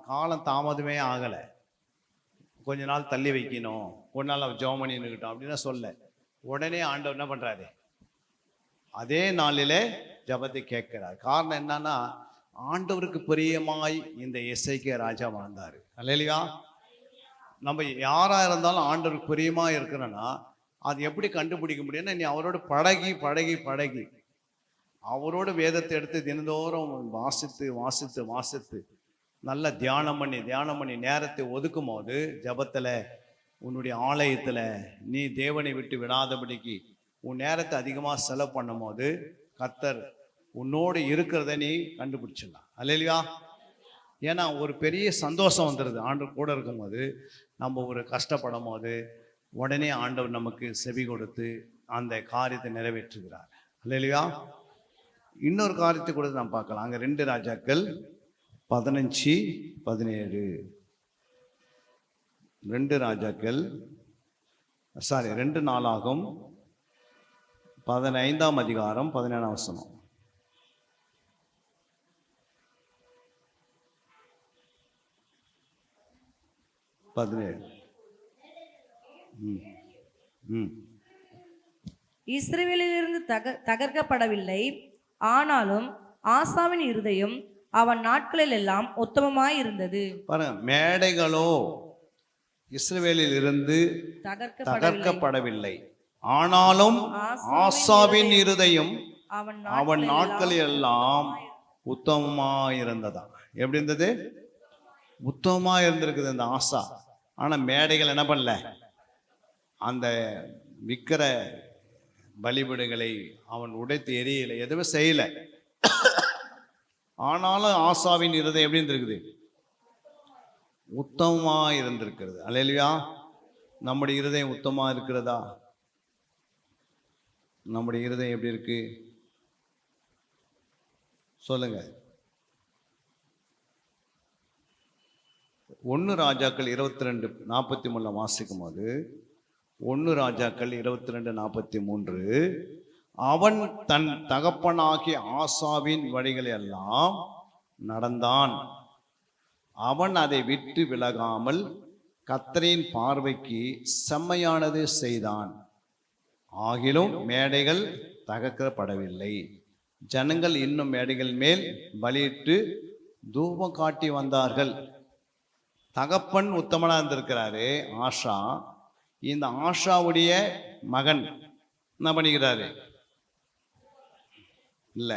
காலம் தாமதமே ஆகலை. கொஞ்ச நாள் தள்ளி வைக்கணும், ஒரு நாள் அவர் ஜெபம் பண்ணி நிற்கட்டும் அப்படின்னா சொல்ல, உடனே ஆண்டவர் என்ன பண்றாரு, அதே நாளிலே ஜெபத்தை கேட்கிறார். காரணம் என்னன்னா, ஆண்டவருக்கு பிரியமாய் இந்த எசேக்கியா ராஜா வாழ்ந்தார். அல்லேலூயா. நம்ம யாராக இருந்தாலும் ஆண்டவருக்கு பிரியமாக இருக்கிறோன்னா அது எப்படி கண்டுபிடிக்க முடியும்னா, நீ அவரோட பழகி பழகி பழகி அவரோட வேதத்தை எடுத்து தினந்தோறும் வாசித்து வாசித்து வாசித்து நல்லா தியானம் பண்ணி நேரத்தை ஒதுக்கும் போது ஜபத்தில் உன்னுடைய ஆலயத்தில் நீ தேவனை விட்டு விடாதபடிக்கு உன் நேரத்தை அதிகமாக செலவு பண்ணும் போது கர்த்தர் உன்னோடு இருக்கிறத நீ கண்டுபிடிச்சிடலாம். அல்லேலூயா. ஏன்னா ஒரு பெரிய சந்தோஷம் வந்துடுது ஆண்டவர் கூட இருக்கும்போது. நம்ம ஒரு கஷ்டப்படும் போது உடனே ஆண்டவர் நமக்கு செவி கொடுத்து அந்த காரியத்தை நிறைவேற்றுகிறார். அல்லேலூயா. இன்னொரு காரியத்தை கூட நாம் பார்க்கலாம். அங்கே 2 ராஜாக்கள் 15-17. 2 ராஜாக்கள் 2 நாளாகும் 15ஆம் அதிகாரம் 17ஆம் வசனம். 17. இஸ்ரவேலிலிருந்து தகர்க்கப்படவில்லை. ஆனாலும் ஆசாவின் இருதயம் அவன் நாட்களில் எல்லாம் உத்தமமாய் இருந்தது. பாருங்க, மேடைகளோ இஸ்ரவேலில் இருந்து தகர்க்கப்படவில்லை, ஆனாலும் ஆசாவின் இருதயம் அவன் நாட்களில் எல்லாம் உத்தமமாய் இருந்ததா. எப்படி இருந்தது? உத்தமமா இருந்திருக்குது அந்த ஆசா. ஆனா மேடைகள் என்ன பண்ணல, அந்த விக்கிர பலிபீடங்களை அவன் உடைத்து எரியல, எதுவுமே செய்யல. ஆனாலும் ஆசாவின் இருதயம் எப்படி இருந்திருக்குது? உத்தமமா இருந்திருக்கிறது. அல்லேலூயா. நம்முடைய இருதயம் உத்தமமா இருக்கிறதா? நம்முடைய இருதயம் எப்படி இருக்கு சொல்லுங்க. 1 ராஜாக்கள் 22:43 வாசிக்கும் போது 1 ராஜாக்கள் 22:43, அவன் தன் தகப்பனாகிய ஆசாவின் வழிகளை எல்லாம் நடந்தான், அவன் அதை விட்டு விலகாமல் கர்த்தரின் பார்வைக்கு செம்மையானது செய்தான். ஆகிலும் மேடைகள் தகர்க்கப்படவில்லை, ஜனங்கள் இன்னும் மேடைகள் மேல் பலியிட்டு தூபம் காட்டி வந்தார்கள். தகப்பன் உத்தமனா இருந்திருக்கிறாரு ஆஷா. இந்த ஆஷாவுடைய மகன் என்ன பண்ணிக்கிறாரு? இல்ல,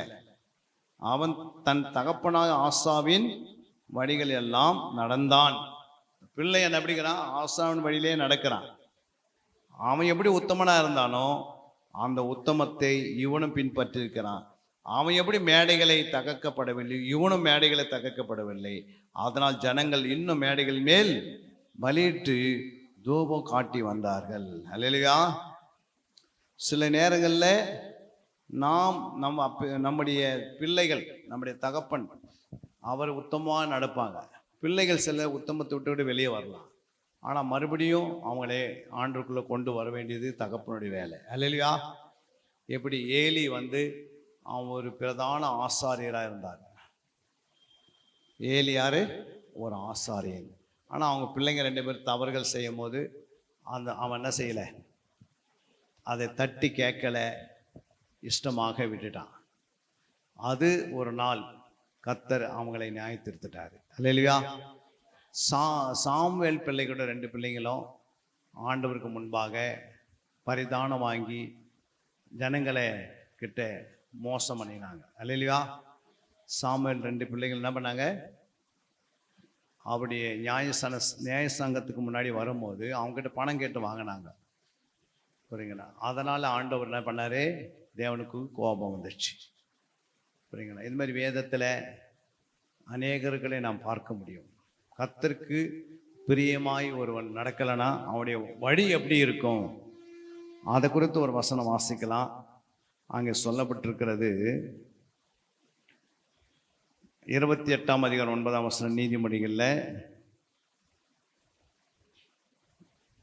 அவன் தன் தகப்பனாக ஆசாவின் வழிகள் எல்லாம் நடந்தான். பிள்ளை என்ன எப்படிங்கிறான்? ஆசாவின் வழியிலே நடக்கிறான். அவன் எப்படி உத்தமனா இருந்தானோ அந்த உத்தமத்தை இவனும் பின்பற்றிருக்கிறான். அவன் எப்படி மேடைகளை தகர்க்கப்படவில்லை, இவனும் மேடைகளை தகர்க்கப்படவில்லை. அதனால் ஜனங்கள் இன்னும் மேடைகள் மேல் பலியிட்டு தூபம் காட்டி வந்தார்கள். அல்லேலூயா. சில நேரங்களில் நாம் நம்முடைய பிள்ளைகள், நம்முடைய தகப்பன் அவர் உத்தமமாக நடப்பாங்க. பிள்ளைகள் சில உத்தமத்தை விட்டு வெளியே வரலாம். ஆனால் மறுபடியும் அவங்களே ஆண்டுக்குள்ளே கொண்டு வர வேண்டியது தகப்பனுடைய வேலை. அல்லேலூயா. எப்படி ஏலி அவன் ஒரு பிரதான ஆசாரியராக இருந்தார். ஏலி யாரு? ஒரு ஆசாரியன். ஆனால் அவங்க பிள்ளைங்க 2 பேர் தவறுகள் செய்யும் போது அவன் என்ன செய்யலை, அதை தட்டி கேட்கல, இஷ்டமாக விட்டுட்டான். அது ஒரு நாள் கர்த்தர் அவங்களை நியாயத்திருத்துட்டாரு. அல்லேலூயா. சாமுவேல் பிள்ளைகளோட 2 பிள்ளைங்களும் ஆண்டவருக்கு முன்பாக பரிதானம் வாங்கி ஜனங்களை கிட்ட மோசம் பண்ணினாங்க. அல்லேலூயா. சாமுவேல் 2 பிள்ளைகள் என்ன பண்ணாங்க? அவருடைய நியாயசங்கத்துக்கு முன்னாடி வரும்போது அவங்ககிட்ட பணம் கேட்டு வாங்கினாங்க. புரியுங்களா? அதனால் ஆண்டவர் என்ன பண்ணார்? தேவனுக்கு கோபம் வந்துடுச்சு. புரியுங்களா? இது மாதிரி வேதத்தில் அநேகர்களை நாம் பார்க்க முடியும். கர்த்தருக்கு பிரியமாய் ஒருவன் நடக்கலைன்னா அவனுடைய வழி எப்படி இருக்கும்? அதை குறித்து ஒரு வசனம் வாசிக்கலாம். அங்கே சொல்லப்பட்டிருக்கிறது 28ஆம் அதிகாரம் 9ஆம் வசனம். நீதிமொழிகளில்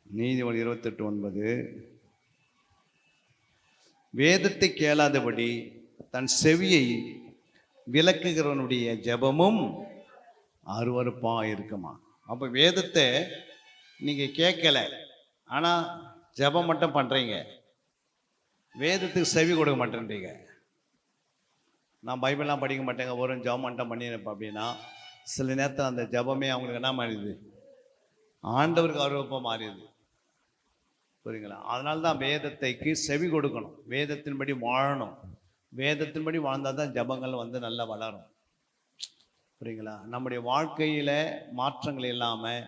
நீதிமொழி 28:9, வேதத்தை கேளாதபடி தன் செவியை விலக்குகிறவனுடைய ஜெபமும் அருவருப்பா இருக்குமா. அப்போ வேதத்தை நீங்கள் கேட்கல, ஆனால் ஜெபம் மட்டும் பண்ணுறீங்க, வேதத்துக்கு செவி கொடுக்க மாட்டேன்றீங்க. நான் பைபிள்லாம் படிக்க மாட்டேங்க, ஒரு ஜெபம் மட்டும் பண்ணியிருப்பேன் அப்படின்னா சில நேரத்தில் அந்த ஜெபமே அவங்களுக்கு என்ன மாறிடுது? ஆண்டவருக்கு அருவப்பா மாறியது. புரியுங்களா? அதனால தான் வேதத்தைக்கு செவி கொடுக்கணும், வேதத்தின்படி வாழணும். வேதத்தின்படி வாழ்ந்தால் தான் ஜபங்கள் வந்து நல்லா வளரும். புரியுங்களா? நம்முடைய வாழ்க்கையில் மாற்றங்கள் இல்லாமல்,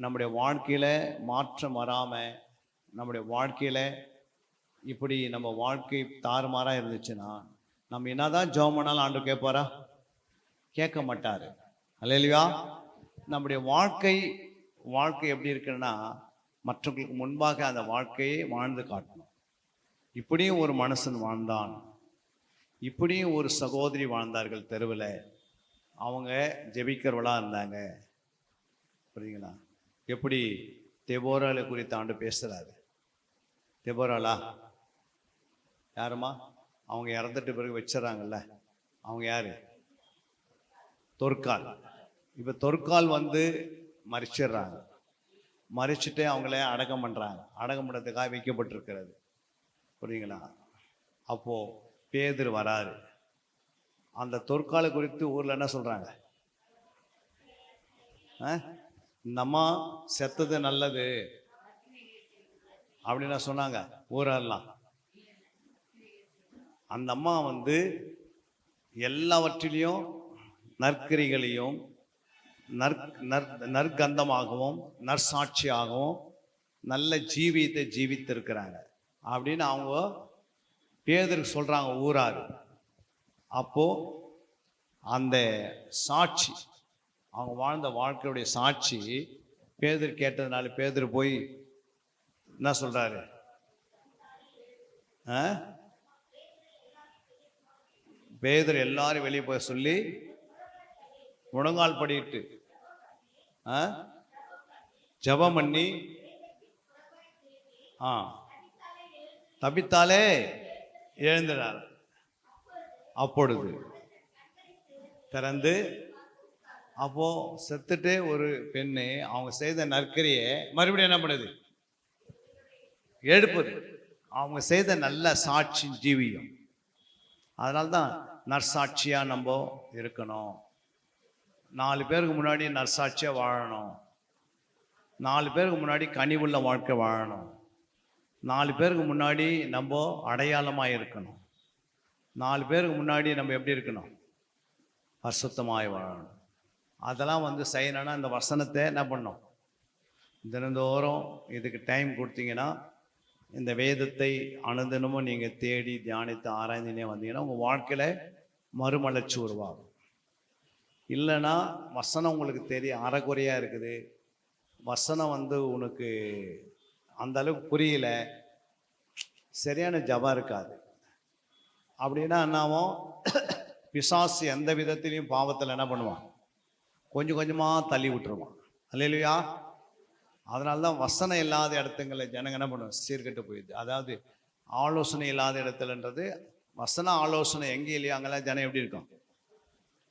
நம்முடைய வாழ்க்கையில் மாற்றம் வராமல், நம்முடைய வாழ்க்கையில் இப்படி நம்ம வாழ்க்கை தாறுமாறாக இருந்துச்சுன்னா நம்ம என்னதான் ஜெபம் பண்ணாலும் ஆண்டவர் கேட்பாரா? கேட்க மாட்டார். அல்லேலூயா. நம்முடைய வாழ்க்கை எப்படி இருக்குன்னா மற்றவங்களுக்கு முன்பாக அந்த வாழ்க்கையை வாழ்ந்து காட்டணும். இப்படியும் ஒரு மனுஷன் வாழ்ந்தான், இப்படியும் ஒரு சகோதரி வாழ்ந்தார்கள் தெருவில், அவங்க ஜெபிக்கிறவளாக இருந்தாங்க. புரியுங்களா? எப்படி தெபோராளை குறித்து ஆண்டு பேசுகிறாரு. தெபோராளா யாருமா? அவங்க இறந்துட்டு பிறகு வச்சிடறாங்கல்ல, அவங்க யாரு? தொற்கால். இப்போ தொற்கால் வந்து மறிச்சிடுறாங்க, மறிச்சுட்டு அவங்கள அடக்கம் பண்ணுறாங்க, அடக்கம் பண்ணுறதுக்காக வைக்கப்பட்டிருக்கிறது. புரியுங்களா? அப்போது பேதுரு வராரு. அந்த தொற்காலை குறித்து ஊரில் என்ன சொல்கிறாங்க? இந்த அம்மா செத்தது நல்லது அப்படின்னா சொன்னாங்க ஊரெல்லாம். அந்த அம்மா வந்து எல்லாவற்றிலையும் நற்கிரிகளையும் நற்கந்தமாகவும் நற்சாட்சியாகவும் நல்ல ஜீவியத்தை ஜீவித்திருக்கிறாங்க அப்படின்னு அவங்க பேதருக்கு சொல்கிறாங்க ஊராரு. அப்போது அந்த சாட்சி, அவங்க வாழ்ந்த வாழ்க்கையுடைய சாட்சி பேதர் கேட்டதுனால பேதர் போய் என்ன சொல்கிறாரு? பேதர் எல்லாரும் வெளியே போய் சொல்லி முழங்கால் படிட்டு ஜெபம் பண்ணி தபித்தாலே எழுந்தினார். அப்பொழுது திறந்து, அப்போ செத்துட்டு ஒரு பெண்ணு அவங்க செய்த நற்கரியை மறுபடியும் என்ன பண்ணுது? எடுப்பது. அவங்க செய்த நல்ல சாட்சி ஜீவியம். அதனால்தான் நற்சாட்சியா நம்ம இருக்கணும். 4 பேருக்கு முன்னாடி நற்சாட்சியா வாழணும். 4 பேருக்கு முன்னாடி கனிவுள்ள வாழ்க்கை வாழணும். 4 பேருக்கு முன்னாடி நம்ம அடையாளமாக இருக்கணும். 4 பேருக்கு முன்னாடி நம்ம எப்படி இருக்கணும்? பரிசுத்தமாய் வாழணும். அதெல்லாம் வந்து செய்யணும்னா இந்த வசனத்தை என்ன பண்ணணும்? தினந்தோறும் இதுக்கு டைம் கொடுத்தீங்கன்னா, இந்த வேதத்தை அனுதினமும் நீங்கள் தேடி தியானித்து ஆராய்ந்துனே வந்தீங்கன்னா உங்கள் வாழ்க்கையில் மறுமலர்ச்சி உருவாகும். இல்லைன்னா வசனம் உங்களுக்கு தெரியும் அறகுறையாக இருக்குது, வசனம் வந்து உனக்கு அந்த அளவுக்கு புரியல, சரியான ஜபம் இருக்காது அப்படின்னா என்னாவும் பிசாசு எந்த விதத்திலையும் பாவத்தில் என்ன பண்ணுவான்? கொஞ்சம் கொஞ்சமாக தள்ளி விட்டுருவான். அல்லேலூயா. அதனால தான் வசனம் இல்லாத இடத்துங்களில் ஜனங்க என்ன பண்ணுவோம்? சீர்கெட்டு போயிடுது. அதாவது ஆலோசனை இல்லாத இடத்துலன்றது, வசன ஆலோசனை எங்கே இல்லையோ அங்கெல்லாம் ஜனம் எப்படி இருக்கும்?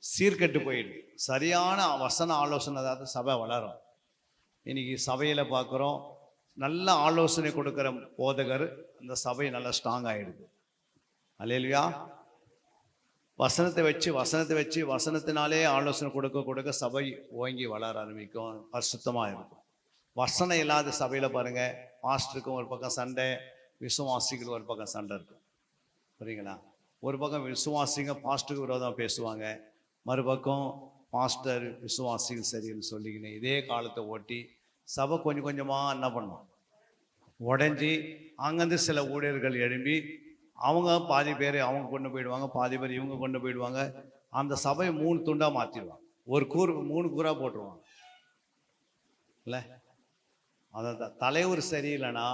சீர்கெட்டு போயிடுது. சரியான வசன ஆலோசனை அதாவது சபை வளரும். இன்னைக்கு சபையில் பார்க்குறோம், நல்ல ஆலோசனை கொடுக்குற போதகர் அந்த சபை நல்லா ஸ்ட்ராங் ஆகிடுது. அல்லேலூயா. வசனத்தை வச்சு வசனத்தினாலே ஆலோசனை கொடுக்க சபை ஓங்கி வளர ஆரம்பிக்கும், பரிசுத்தமாக இருக்கும். வசனம் இல்லாத சபையில் பாருங்கள், பாஸ்டருக்கும் ஒரு பக்கம் சண்டை, விசுவாசிகள் ஒரு பக்கம் சண்டை இருக்கும். புரியுங்களா? ஒரு பக்கம் விசுவாசிங்க பாஸ்டருக்கு விரோதமாக பேசுவாங்க, மறுபக்கம் பாஸ்டர் விசுவாசிகள் சரின்னு சொல்லிக்கின்னு இதே காலத்தை ஓட்டி சபை கொஞ்சம் கொஞ்சமாக என்ன பண்ணும்? உடஞ்சி அங்கேருந்து சில ஊழியர்கள் எழும்பி அவங்க பாதி பேர் அவங்க கொண்டு போயிடுவாங்க, பாதி பேர் இவங்க கொண்டு போயிடுவாங்க. அந்த சபையை 3 துண்டாக மாற்றிடுவாங்க, ஒரு கூறு 3 கூறாக போட்டுருவாங்க. இல்லை, அதான் தலைவர் சரியில்லைன்னா,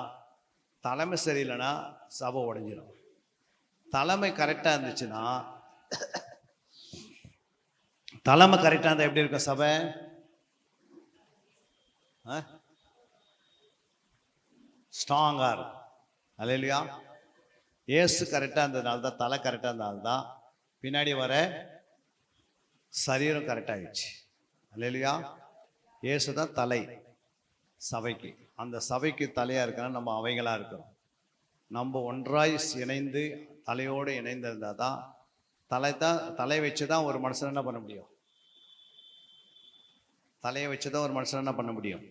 தலைமை சரியில்லைன்னா சபை உடஞ்சிடும். தலைமை கரெக்டாக இருந்துச்சுன்னா, தலைமை கரெக்டாக இருந்தால் எப்படி இருக்கும் சபை? ஸ்ட்ராங்காக இருக்கும். அல்லேலூயா. ஏசு கரெக்டாக இருந்ததுனால தான், தலை கரெக்டாக இருந்ததுனால தான் பின்னாடி வர சரீரம் கரெக்டாகிடுச்சு. அல்லேலூயா. ஏசு தான் தலை சபைக்கு. அந்த சபைக்கு தலையாக இருக்கணும், நம்ம அவைகளாக இருக்கிறோம். நம்ம ஒன்றாய் இணைந்து தலையோடு இணைந்திருந்தால் தான் தலை வச்சு தான் ஒரு மனுஷன் என்ன பண்ண முடியும்? தலையை வச்சு தான் ஒரு மனுஷன் என்ன பண்ண முடியும்?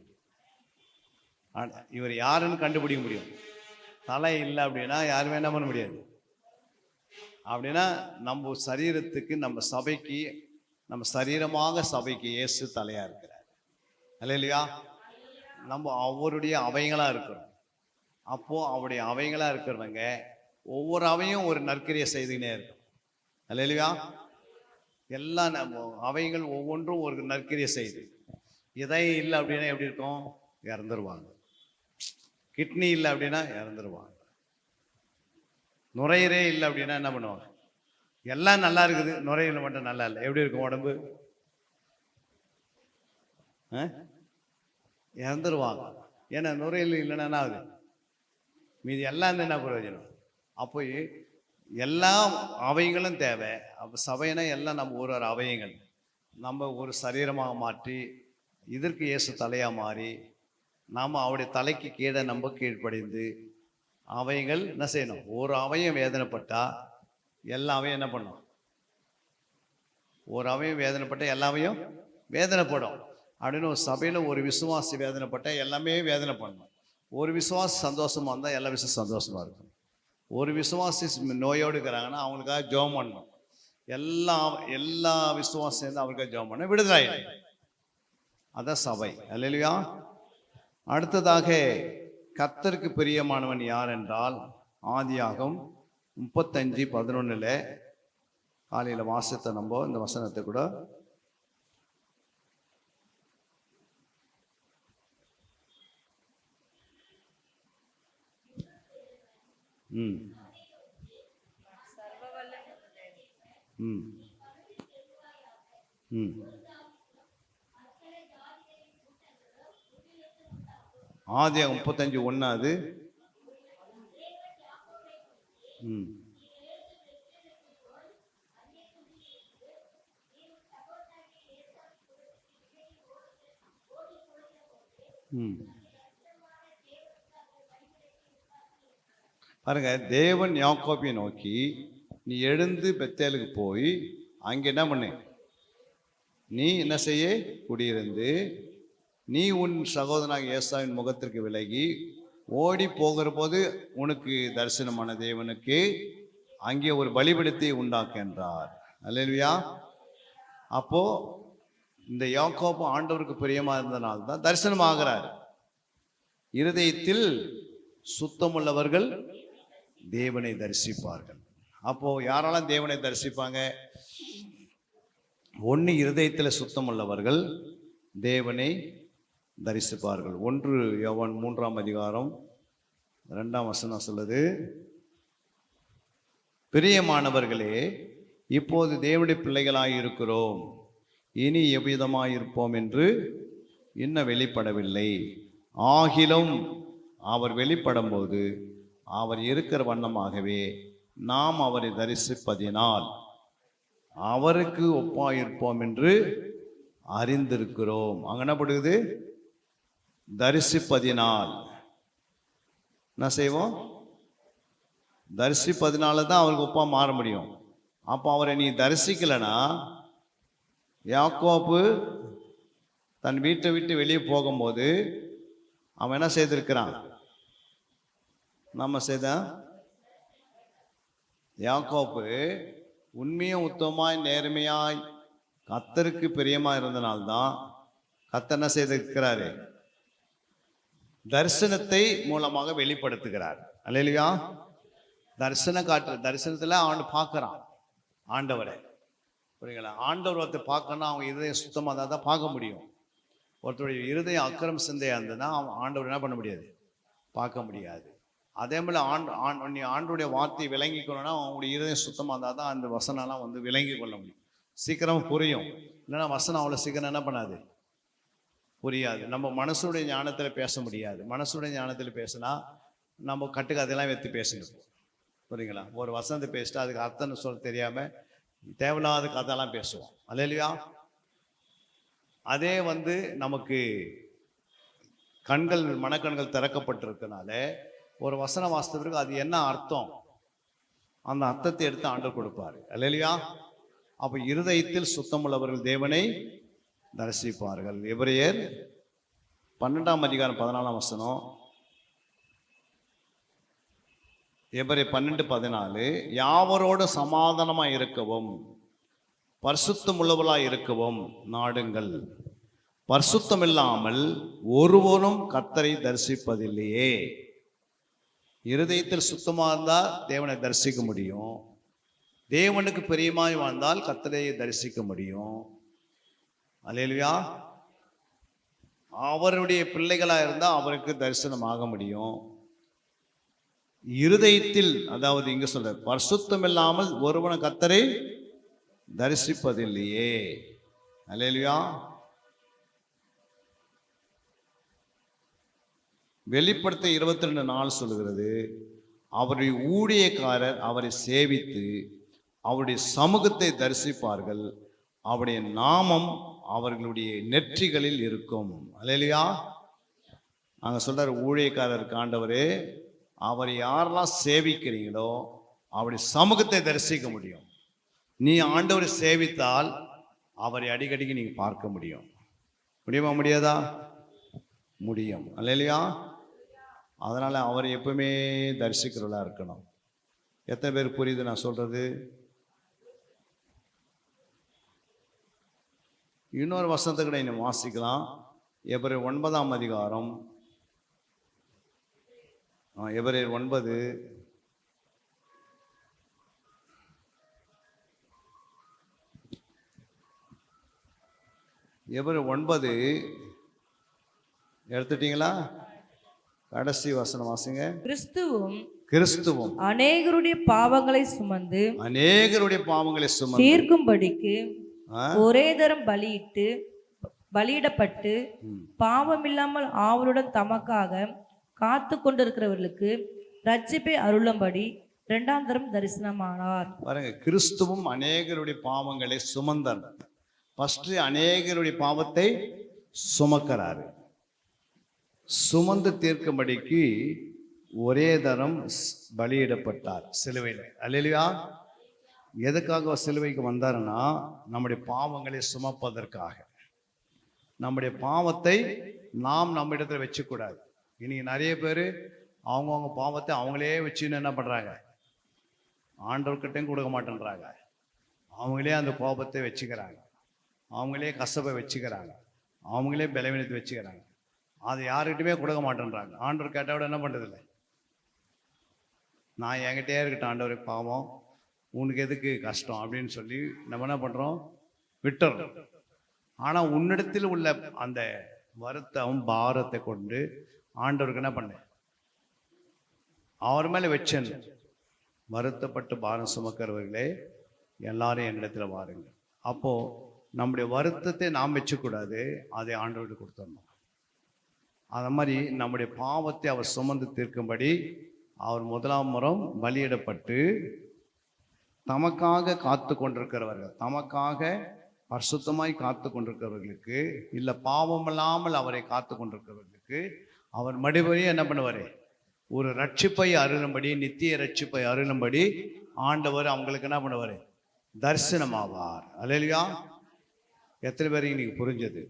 இவர் யாருன்னு கண்டுபிடிக்க முடியும். தலை இல்லை அப்படின்னா யாருமே என்ன பண்ண முடியாது. அப்படின்னா நம்ம சரீரத்துக்கு, நம்ம சபைக்கு, நம்ம சரீரமாக சபைக்கு இயேசு தலையா இருக்கிறார். அல்லேலூயா. நம்ம அவருடைய அவைகளா இருக்கிறோம். அப்போ அவருடைய அவைகளா இருக்கிறவங்க ஒவ்வொரு அவையும் ஒரு நற்கிரியை செய்துக்கினே இருக்கும். அல்லேலூயா. எல்லா அவைகள் ஒவ்வொன்றும் ஒரு நற்கிரியை செய்து. இதயம் இல்லை அப்படின்னா எப்படி இருக்கும்? இறந்துருவாங்க. கிட்னி இல்லை அப்படின்னா இறந்துருவாங்க. நுரையீரே இல்லை அப்படின்னா என்ன பண்ணுவாங்க? எல்லாம் நல்லா இருக்குது, நுரையீரல் மட்டும் நல்லா இல்லை, எப்படி இருக்கும் உடம்பு? இறந்துருவாங்க. ஏன்னா நுரையீரல் இல்லைன்னா என்ன ஆகுது? மீதி எல்லாம் என்ன பிரயோஜனம்? அப்போ எல்லா அவைகளும் தேவை. அப்போ சபைனா எல்லாம் நம்ம ஒரு ஒரு அவையங்கள் நம்ம ஒரு சரீரமாக மாற்றி இதற்கு இயேசு தலையாக மாறி நாம் அவருடைய தலைக்கு கீழே நம்ம கீழ்ப்படிந்து அவைகள் என்ன செய்யணும்? ஒரு அவையும் வேதனைப்பட்டா எல்லா அவையும் என்ன பண்ணும்? ஒரு அவையும் வேதனைப்பட்டால் எல்லாவையும் வேதனைப்படும் அப்படின்னு ஒரு சபையில் ஒரு விசுவாசி வேதனைப்பட்டால் எல்லாமே வேதனை பண்ணணும். ஒரு விசுவாசி சந்தோஷமாக இருந்தால் எல்லா விஷயம் சந்தோஷமாக இருக்கும். ஒரு விசுவாசி நோயோடு இருக்கிறாங்கன்னா அவங்களுக்காக ஜெபம் பண்ணணும். எல்லா விசுவாசம் சேர்ந்து அவங்களுக்காக ஜெபம் பண்ண விடுதலாயிடும். அதான் சபை. அல்லேலூயா. அடுத்ததாக கர்த்தருக்கு பிரியமானவன் யார் என்றால் ஆதியாகம் 35:11 காலையில் வாசத்தை நம்ம இந்த வசனத்தை கூட ஆதியாகம் 35:1 அது. பாருங்க, தேவன் யாக்கோபை நோக்கி நீ எழுந்து பெத்தேலுக்கு போய் அங்கே என்ன பண்ணு? நீ என்ன செய்ய? குடியிருந்து நீ உன் சகோதரனாக ஏசாவின் முகத்திற்கு விலகி ஓடி போகிற போது உனக்கு தரிசனமான தேவனுக்கு அங்கே ஒரு பலிபீடத்தை உண்டாக்குகின்றார். அல்லேலூயா. அப்போ இந்த யாக்கோபு ஆண்டவருக்கு பிரியமா இருந்தனால தான் தரிசனம் ஆகிறார். இருதயத்தில் சுத்தமுள்ளவர்கள் தேவனை தரிசிப்பார்கள். அப்போ யாரெல்லாம் தேவனை தரிசிப்பாங்க? ஒன்று, இருதயத்தில் சுத்தமுள்ளவர்கள் தேவனை தரிசிப்பார்கள். 1 யோவான் 3:2 சொல்லுது, பிரியமானவர்களே, இப்போது தேவனுடைய பிள்ளைகளாய் இருக்கிறோம், இனி எவ்விதமாயிருப்போம் என்று இன்னும் வெளிப்படவில்லை. ஆகிலும் அவர் வெளிப்படும் போது அவர் இருக்கிற வண்ணமாகவே நாம் அவரை தரிசிப்பதினால் அவருக்கு ஒப்பாயிருப்போம் என்று அறிந்திருக்கிறோம். அங்க என்ன படுகிறது? தரிசிப்பதினால் என்ன செய்வோம்? தரிசிப்பதினால தான் அவருக்கு ஒப்பா மாற முடியும். அப்போ அவரை நீ தரிசிக்கலைன்னா, யாக்கோபு தன் வீட்டை விட்டு வெளியே போகும்போது அவன் என்ன செய்திருக்கிறான்? நம்ம செய்த யாக்கோபு உண்மையும் உத்தமாய் நேர்மையாய் கர்த்தருக்கு பிரியமா இருந்தனால்தான் கர்த்தர் என்ன செய்திருக்கிறாரு? தரிசனத்தை மூலமாக வெளிப்படுத்துகிறார். அல்லேலூயா. தரிசனத்துல அவன் பார்க்கறான் ஆண்டவரை. புரியுங்களா? ஆண்டவர் ஒருத்தர் பார்க்கணும்னா அவங்க இருதயம் சுத்தமாக தான் பார்க்க முடியும். ஒருத்தருடைய இருதயம் அக்கிரம் சிந்தையா இருந்ததுன்னா அவன் ஆண்டவர் என்ன பண்ண முடியாது? பார்க்க முடியாது. அதே போல் நீ ஆண்டுடைய வார்த்தையை விளங்கிக்கணும்னா அவங்களுடைய இருதயம் சுத்தமாக இருந்தால் தான் அந்த வசனம்லாம் வந்து விளங்கி கொள்ள முடியும். சீக்கிரமாக புரியும். இல்லைன்னா வசனம் அவ்வளோ சீக்கிரம் என்ன பண்ணாது? புரியாது. நம்ம மனசுடைய ஞானத்தில் பேச முடியாது. மனசுடைய ஞானத்தில் பேசினா நம்ம கட்டுக்கதையெல்லாம் வைத்து பேசணும். புரியுங்களா? ஒரு வசனத்தை பேசிட்டு அதுக்கு அர்த்தம்னு சொல்ல தெரியாமல் தேவையில்லாத கதையெல்லாம் பேசுவோம். அல்லேலூயா. அதே வந்து நமக்கு மனக்கண்கள் திறக்கப்பட்டிருக்கனால ஒரு வசனம் வாசித்தவருக்கு அது என்ன அர்த்தம், அந்த அர்த்தத்தை எடுத்து ஆண்டவர் கொடுப்பாரு. அல்லேலூயா. அப்போ இருதயத்தில் சுத்தமுள்ளவர்கள் தேவனை தரிசிப்பார்கள். எபிரேயர் 12:14. எபிரேயர் 12:14 யாவரோடு சமாதானமாய் இருக்கவும் பரிசுத்தம் உள்ளவர்களாய் இருக்கவும் நாடுங்கள். பரிசுத்தம் இல்லாமல் ஒருவரும் கர்த்தரை தரிசிப்பதில்லையே. இருதயத்தில் சுத்தமாக இருந்தால் தேவனை தரிசிக்க முடியும். தேவனுக்கு பிரியமாய் வாழ்ந்தால் கர்த்தரை தரிசிக்க முடியும். அல்லேலூயா. அவருடைய பிள்ளைகளாக இருந்தால் அவருக்கு தரிசனம் ஆக முடியும். இருதயத்தில், அதாவது இங்க சொல்ற பரிசுத்தம் இல்லாமல் ஒருவன கர்த்தரை தரிசிப்பதில்லையே. அல்லேலூயா. வெளிப்படுத்த 22:4 சொல்லுகிறது, அவருடைய ஊழியக்காரர் அவரை சேவித்து அவருடைய சமூகத்தை தரிசிப்பார்கள், அவருடைய நாமம் அவர்களுடைய நெற்றிகளில் இருக்கும். அல்லேலூயா. அங்க சொல்றாரு, ஊழியக்காரர் ஆண்டவரே, அவரை யாரெல்லாம் சேவிக்கிறீங்களோ அவருடைய சமூகத்தை தரிசிக்க முடியும். நீ ஆண்டவரை சேவித்தால் அவரை அடிக்கடிக்கு நீங்க பார்க்க முடியும். முடியுமா? முடியாதா? முடியும். அல்லேலூயா. அதனால அவரை எப்பவுமே தரிசிக்கிறவளா இருக்கணும். எத்தனை பேர் புரியுது நான் சொல்றது? இன்னொரு வசனத்துக்கு கூட இன்னும் வாசிக்கலாம். எபிரேயர் 9:, எபிரேயர் 9 எபிரேயர் 9 எடுத்துட்டீங்களா? கடைசி வசனம் வாசிங்க. கிறிஸ்துவும் அநேகருடைய பாவங்களை சுமந்து தீர்க்கும்படிக்கு ஒரே தரம் பலியிடப்பட்டு பாவமில்லாமல் ஆவலுடன் தமக்காக காத்து கொண்டிருக்கிறவர்களுக்கு ரட்சிப்பை அருளும்படி 2ஆம் தரம் தரிசனமானார். பாருங்க, கிறிஸ்துவும் அநேகருடைய பாவங்களை சுமந்தார். ஃபர்ஸ்ட் அநேகருடைய பாவத்தை சுமக்கிறாரு. சுமந்து தீர்க்கும்படிக்கு ஒரே தரம் பலியிடப்பட்டார் சிலுவையில். அல்லேலூயா. எதுக்காக சிலுவைக்கு வந்தாருன்னா, நம்முடைய பாவங்களை சுமப்பதற்காக. நம்முடைய பாவத்தை நாம் நம்ம இடத்துல வச்சுக்கூடாது. இன்னைக்கு நிறைய பேர் அவங்கவுங்க பாவத்தை அவங்களே வச்சுன்னு என்ன பண்ணுறாங்க, ஆண்டவர்கிட்டையும் கொடுக்க மாட்டேன்றாங்க. அவங்களே அந்த கோபத்தை வச்சுக்கிறாங்க, அவங்களே கசப்பை வச்சுக்கிறாங்க, அவங்களே பலவீனத்தை வச்சுக்கிறாங்க. அது யாருக்கிட்டுமே கொடுக்க மாட்டேன்றாங்க. ஆண்டவர் கேட்டால் விட என்ன பண்ணுறதில்ல, நான் என்கிட்டே இருக்கட்டும் ஆண்டவர், பாவம் உனக்கு எதுக்கு கஷ்டம் அப்படின்னு சொல்லி நம்ம என்ன பண்ணுறோம், விட்டுறோம். ஆனால் உன்னிடத்தில் உள்ள அந்த வருத்தம் பாரத்தை கொண்டு ஆண்டவருக்கு என்ன பண்ண, அவர் மேலே வச்சேன். வருத்தப்பட்டு பாரம் சுமக்கிறவர்களே எல்லாரும் என்னிடத்தில் வாருங்க. அப்போது நம்முடைய வருத்தத்தை நாம் வச்சுக்கூடாது, அதை ஆண்டவருக்கு கொடுத்துடணும். அந்த மாதிரி நம்முடைய பாவத்தை அவர் சுமந்து தீர்க்கும்படி அவர் 1ஆம் முறம் பலியிடப்பட்டு தமக்காக காத்து கொண்டிருக்கிறவர்கள், தமக்காக பரிசுத்தமாய் காத்து கொண்டிருக்கிறவர்களுக்கு, இல்லை பாவம் இல்லாமல் அவரை காத்து கொண்டிருக்கிறவர்களுக்கு அவர் மறுபடியும் என்ன பண்ணுவார், ஒரு ரட்சிப்பை அருளும்படி, நித்திய ரட்சிப்பை அருளும்படி ஆண்டவர் அவங்களுக்கு என்ன பண்ணுவார், தரிசனமாவார். அல்லேலூயா. எத்தனை பேருக்கு இன்னைக்கு புரிஞ்சது?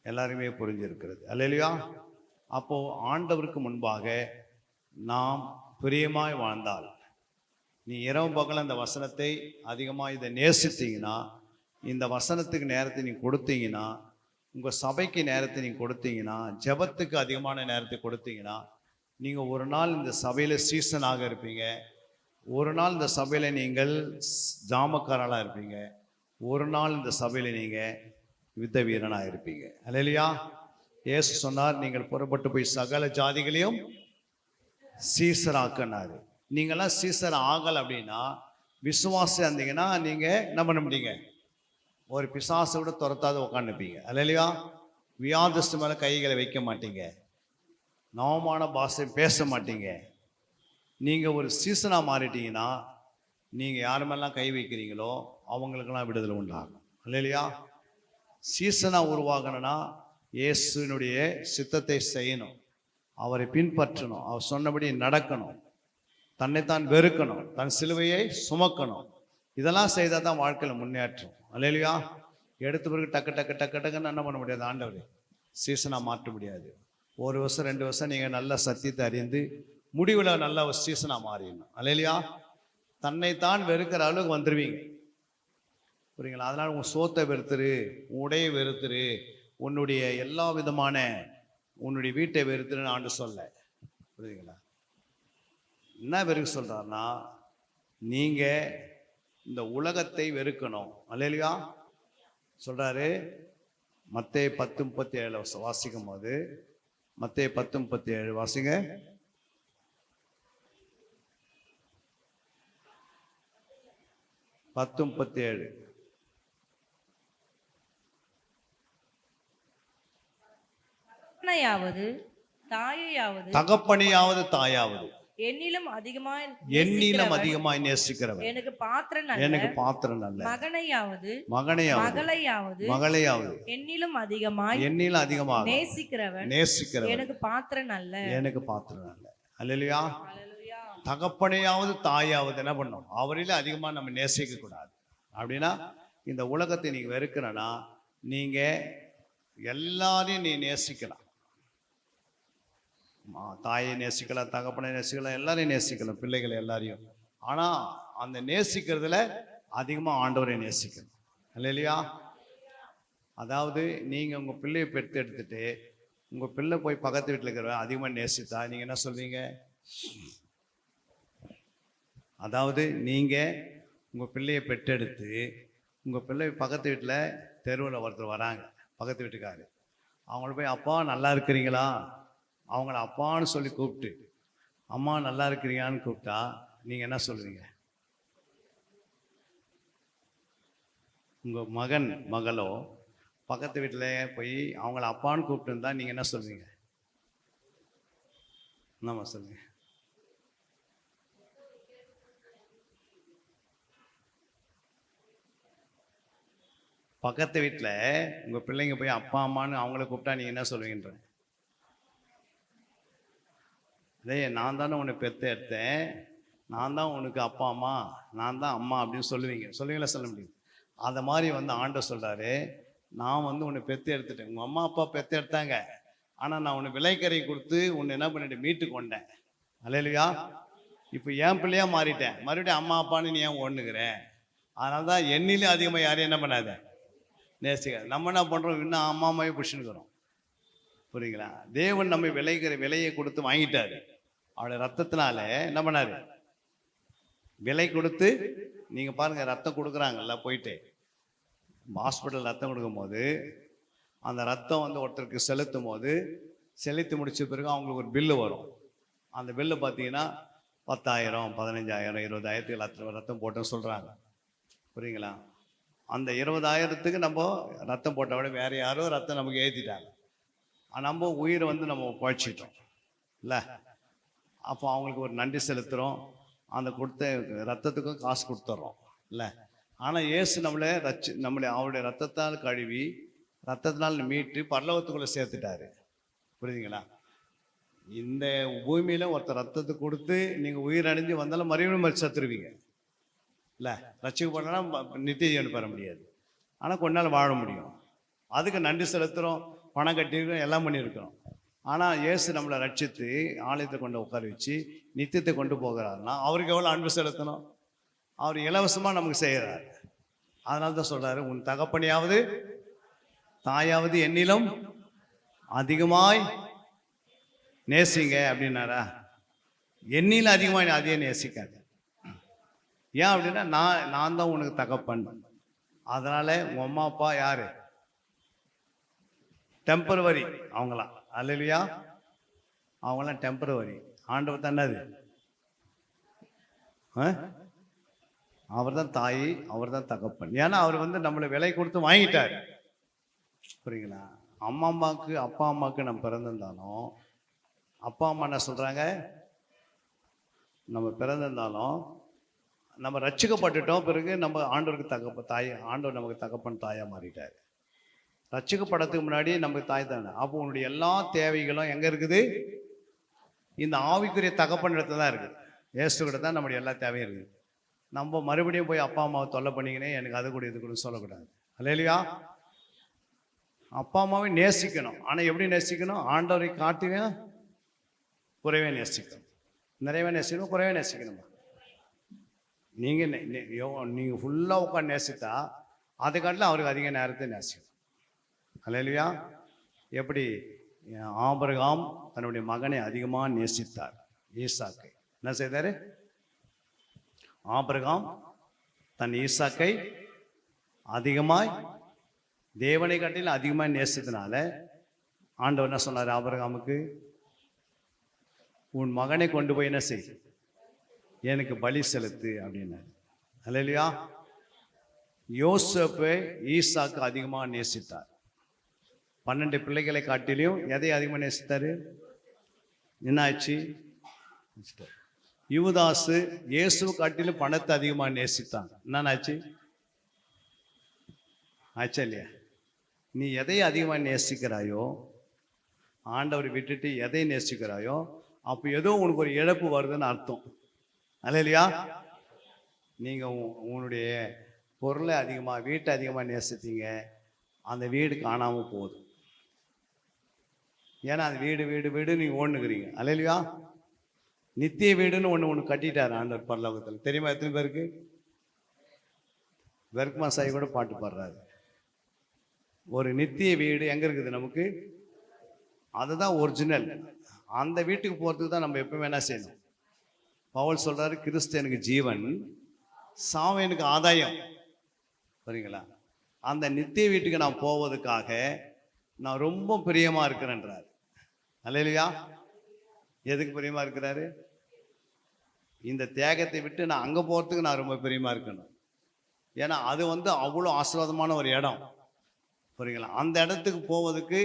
எல்லாருமே புரிஞ்சிருக்கிறது. அல்லேலூயா. அப்போ ஆண்டவருக்கு முன்பாக நாம் பிரியமாய் வாழ்ந்தால், நீ இரவு பகல் அந்த வசனத்தை அதிகமாக இதை நேசித்தீங்கன்னா, இந்த வசனத்துக்கு நேரத்தை நீ கொடுத்தீங்கன்னா, உங்கள் சபைக்கு நேரத்தை நீங்கள் கொடுத்தீங்கன்னா, ஜெபத்துக்கு அதிகமான நேரத்தை கொடுத்தீங்கன்னா, நீங்கள் ஒரு நாள் இந்த சபையில் சீசனாக இருப்பீங்க. ஒரு நாள் இந்த சபையில் நீங்கள் ஜாமக்காரலாக இருப்பீங்க. ஒரு நாள் இந்த சபையில் நீங்கள் யுத்த வீரனாக இருப்பீங்க. அல்லேலூயா. இயேசு சொன்னார், நீங்கள் புறப்பட்டு போய் சகல ஜாதிகளையும் சீசராக்கினார். நீங்கள்லாம் சீசர் ஆகலை அப்படின்னா, விசுவாசம் இருந்தீங்கன்னா நீங்கள் என்ன பண்ண முடியுங்க, ஒரு பிசாசை விட துரத்தாத உட்காந்துப்பீங்க. அல்லேலூயா. வியாதிஸ்து மேலே கைகளை வைக்க மாட்டீங்க, நவமான பாஷை பேச மாட்டீங்க. நீங்கள் ஒரு சீசனாக மாறிட்டீங்கன்னா, நீங்கள் யார் மேலாம் கை வைக்கிறீங்களோ அவங்களுக்கெல்லாம் விடுதலை உண்டாகும். அல்லேலூயா. சீசனாக உருவாகணும்னா இயேசுனுடைய சித்தத்தை செய்யணும், அவரை பின்பற்றணும், அவர் சொன்னபடி நடக்கணும், தன்னைத்தான் வெறுக்கணும், தன் சிலுவையை சுமக்கணும். இதெல்லாம் செய்தால் தான் வாழ்க்கையில் முன்னேற்றம். அல்லேலூயா. எடுத்த பிறகு டக்கு டக்கு டக்கு டக்குன்னு என்ன பண்ண முடியாது, ஆண்டவர் சீசனாக மாற்ற முடியாது. ஒரு வருஷம் 2 வருஷம் நீங்கள் நல்ல சத்தியத்தை அறிந்து முடிவில் நல்ல ஒரு சீசனாக மாறிடணும். அல்லேலூயா. தன்னைத்தான் வெறுக்கிற அளவுக்கு வந்துடுவீங்க. புரியுங்களா? அதனால் உன் சோத்தை வெறுத்துரு, உன் உடையை வெறுத்துரு, உன்னுடைய எல்லா விதமான உன்னுடைய வீட்டை வெறுத்துருன்னு ஆண்டு சொல்ல. புரியுதுங்களா? என்ன வெறுக்க சொல்கிறாருன்னா, நீங்கள் இந்த உலகத்தை வெறுக்கணும். அல்லேலூயா சொல்கிறாரு. மத்தேயு 10:37 வாசிக்கும் போது, மத்தேயு 10:37 வாசிங்க. தகப்பனையாவது தாயையாவது தகப்பனையாவது தாயாவது என்னிலும் அதிகமாய் அதிகமாய் நேசிக்கிறவன் எனக்கு பாத்திரன் அல்ல. எனக்கு பாத்திரம் அல்ல. மகனையாவது மகளையாவது என்னிலும் அதிகமாய் அதிகமாக நேசிக்கிறவன் எனக்கு பாத்திரன் அல்ல. எனக்கு பாத்திரம் அல்ல. அல்லேலூயா. தகப்பனையாவது தாயாவது என்ன பண்ணும், அவரில அதிகமா நம்ம நேசிக்க கூடாது. அப்படின்னா இந்த உலகத்தை நீங்க வெறுக்கிறனா, நீங்க எல்லாரையும் நீ நேசிக்கலாம். தாயை நேசிக்கலாம், தகப்பனை நேசிக்கலாம், எல்லாரையும் நேசிக்கலாம், பிள்ளைகளை எல்லாரையும். ஆனால் அந்த நேசிக்கிறதுல அதிகமாக ஆண்டவரை நேசிக்கணும். இல்லையா? அதாவது நீங்கள் உங்கள் பிள்ளையை பெற்று எடுத்துட்டு உங்கள் பிள்ளை போய் பக்கத்து வீட்டில் இருக்கிற அதிகமாக நேசித்தா நீங்கள் என்ன சொல்வீங்க? அதாவது நீங்கள் உங்கள் பிள்ளையை பெற்றெடுத்து உங்கள் பிள்ளை பக்கத்து வீட்டில் தெருவில் ஒருத்தர் வராங்க, பக்கத்து வீட்டுக்காரு. அவங்கள போய் அப்பா நல்லா இருக்கிறீங்களா, அவங்கள அப்பான்னு சொல்லி கூப்பிட்டு அம்மா நல்லா இருக்கிறீங்களான்னு கூப்பிட்டா நீங்கள் என்ன சொல்லுவீங்க? உங்கள் மகன் மகளோ பக்கத்து வீட்டில் போய் அவங்கள அப்பான்னு கூப்பிட்டு இருந்தா நீங்கள் என்ன சொல்வீங்க? என்னம்மா சொல்லுங்க? பக்கத்து வீட்டில் உங்கள் பிள்ளைங்க போய் அப்பா அம்மான்னு அவங்கள கூப்பிட்டா நீங்கள் என்ன சொல்லுவீங்கன்ற? அதே நான் தானே உன்னை பெற்று எடுத்தேன், நான் தான் உனக்கு அப்பா அம்மா, நான் தான் அம்மா அப்படின்னு சொல்லுவீங்க. சொல்லுவீங்களா? சொல்ல முடியும். அதை மாதிரி ஆண்டவர் சொல்கிறாரு, நான் உன்னை பெற்று எடுத்துட்டேன். உங்கள் அம்மா அப்பா பெற்று எடுத்தாங்க, ஆனால் நான் உன்னை விலைக்கரை கொடுத்து உன்னை என்ன பண்ணிட்டு மீட்டு கொண்டேன். அல்லேலூயா. இப்போ என் பிள்ளையா மாறிட்டேன், மறுபடியும் அம்மா அப்பான்னு நீ ஏன் ஒண்ணுக்கிறேன்? அதனால தான் என்னிலும் அதிகமாக யாரையும் என்ன பண்ணாத நேசிக்க. நம்ம என்ன பண்ணுறோம், இன்னும் அம்மா அம்மாவே பிடிச்சுன்னுக்கிறோம். புரியுங்களா? தேவன் நம்ம விலையை கொடுத்து வாங்கிட்டாரு. அவருடைய ரத்தத்தினால என்ன பண்ணாரு? விலை கொடுத்து. நீங்க பாருங்க, ரத்தம் கொடுக்குறாங்கல்ல, போயிட்டு ஹாஸ்பிட்டல் ரத்தம் கொடுக்கும் போது அந்த ரத்தம் ஒருத்தருக்கு செலுத்தும் போது, செலுத்தி முடிச்ச பிறகு அவங்களுக்கு ஒரு பில்லு வரும். அந்த பில்லு பார்த்தீங்கன்னா 10,000 15,000 20,000 ரத்தம் போட்டோன்னு சொல்றாங்க. புரியுங்களா? அந்த 20,000க்கு நம்ம ரத்தம் போட்ட விட வேற யாரோ ரத்தம் நமக்கு ஏற்றிட்டாங்க. நம்ம உயிரை நம்ம பழிச்சிட்டோம் இல்லை? அப்போ அவங்களுக்கு ஒரு நன்றி செலுத்துகிறோம், அந்த கொடுத்த ரத்தத்துக்கும் காசு கொடுத்துட்றோம் இல்லை? ஆனால் இயேசு நம்மளை அவருடைய ரத்தத்தால் கழுவி ரத்தத்தினால் மீட்டு பரலோகத்துக்குள்ளே சேர்த்துட்டாரு. புரியுதுங்களா? இந்த பூமியில் ஒருத்தர் ரத்தத்தை கொடுத்து நீங்கள் உயிர் அடைஞ்சு வந்தாலும் மறுபடியும் செத்துருவீங்க இல்லை? ரட்சிக்கப்படனா நித்திய ஜீவன் பெற முடியாது, ஆனால் கொஞ்ச நாள் வாழ முடியும். அதுக்கு நன்றி செலுத்துகிறோம், பணம் கட்டியிருக்கோம், எல்லாம் பண்ணியிருக்கிறோம். ஆனால் இயேசு நம்மளை ரட்சித்து ஆலயத்தை கொண்டு உட்கார வச்சு நித்தியத்தை கொண்டு போகிறாருன்னா அவருக்கு எவ்வளோ அன்பு செலுத்தணும்? அவர் இலவசமாக நமக்கு செய்கிறார். அதனால தான் சொல்கிறாரு, உன் தகப்பனையாவது தாயாவது என்னிலும் அதிகமாய் நேசிங்க அப்படின்னாரா? என்னிலும் அதிகமாக அதே நேசிக்காது. ஏன் அப்படின்னா நான் தான் உனக்கு தகப்பன். அதனால உன் அம்மா அப்பா யாரு? டெம்பரவரி அவங்களாம். அல்லேலூயா. அவங்களாம் டெம்பரவரி. ஆண்டவர் தான் என்னது? அவர் தான் தாய், அவர் தான் தகப்பன். ஏன்னா அவர் நம்மளை விலை கொடுத்து வாங்கிட்டார். புரியுங்களா? அம்மா அம்மாவுக்கு அப்பா அம்மாவுக்கு நம்ம பிறந்திருந்தாலும் அப்பா அம்மா என்ன சொல்றாங்க? நம்ம பிறந்திருந்தாலும் நம்ம ரட்சிக்கப்பட்டுட்டோம், பிறகு நம்ம ஆண்டவருக்கு தாய், ஆண்டவர் நமக்கு தகப்பன் தாயா மாறிட்டார். ரட்சிக்கப்படத்துக்கு முன்னாடி நமக்கு தாய் தானே. அப்போ உன்னுடைய எல்லா தேவைகளும் எங்க இருக்குது? இந்த ஆவிக்குரிய தகப்பன் இடத்துல தான் இருக்குது. இயேசு கிட்ட தான் நம்முடைய எல்லா தேவையும் இருக்குது. நம்ம மறுபடியும் போய் அப்பா அம்மாவை தொல்லை பண்ணிக்கினே எனக்கு அது கூட இது கூட சொல்லக்கூடாது. அல்லேலூயா. அப்பா அம்மாவை நேசிக்கணும். ஆனால் எப்படி நேசிக்கணும்? ஆண்டவரை காட்டிலும் குறைவே நேசிக்கணும். நிறையவே நேசிக்கணும், குறைவே நேசிக்கணுமா? நீங்கள் நீங்கள் ஃபுல்லாக உட்காந்து நேசித்தா அதை காட்டிலும் அவருக்கு அதிக நேரத்தை நேசிக்கணும். அல்லேலூயா. எப்படி ஆபிரகாம் தன்னுடைய மகனை அதிகமாக நேசித்தார், ஈசாக்கை. என்ன செய்தார்? ஆபிரகாம் தன் ஈசாக்கை அதிகமாய் தேவனை காட்டிலும் அதிகமாக நேசித்தனால ஆண்டவர் என்ன சொன்னார் ஆபிரகாமுக்கு? உன் மகனை கொண்டு போய் என்ன செய், எனக்கு பலி செலுத்து அப்படின்னாரு. அல்லேலூயா. யோசேப்பை ஈசாக்கு அதிகமாக நேசித்தார். 12 பிள்ளைகளை காட்டிலையும் எதை அதிகமாக நேசித்தார்? என்னாச்சு? யூதாசு இயேசுவை காட்டிலும் பணத்தை அதிகமாக நேசித்தான். என்னாச்சு? ஆச்சா இல்லையா? நீ எதை அதிகமாக நேசிக்கிறாயோ, ஆண்டவரை விட்டுட்டு எதை நேசிக்கிறாயோ, அப்போ ஏதோ உனக்கு ஒரு இழப்பு வருதுன்னு அர்த்தம். அல்லேலூயா. நீங்கள் உன்னுடைய பொருளை அதிகமாக, வீட்டை அதிகமாக நேசித்தீங்க, அந்த வீடு காணாமல் போகுது. ஏன்னா அந்த வீடு வீடு வீடு நீங்கள் ஓடுனுக்கிறீங்க. அல்லேலூயா. நித்திய வீடுன்னு ஒன்று கட்டிட்டார் ஆண்டவர் பரலோகத்தில். தெரியுமா எத்தனை பேருக்கு? வெர்க்மா சாய் கூட பாட்டு பாடுறாரு. ஒரு நித்திய வீடு எங்கே இருக்குது நமக்கு? அதுதான் ஒரிஜினல். அந்த வீட்டுக்கு போகிறதுக்கு தான் நம்ம எப்பவுமே என்ன செய்யணும்? பவுல் சொல்கிறாரு, கிறிஸ்து எனக்கு ஜீவன், சாவு எனக்கு ஆதாயம். சரிங்களா? அந்த நித்திய வீட்டுக்கு நான் போவதுக்காக நான் ரொம்ப பிரியமாக இருக்கிறேன்றார். அல்லேலூயா. எதுக்கு பிரியமாக இருக்கிறாரு? இந்த தியாகத்தை விட்டு நான் அங்கே போகிறதுக்கு நான் ரொம்ப பிரியமாக இருக்கணும். ஏன்னா அது அவ்வளோ ஆசீர்வாதமான ஒரு இடம். புரியுங்களா? அந்த இடத்துக்கு போவதுக்கு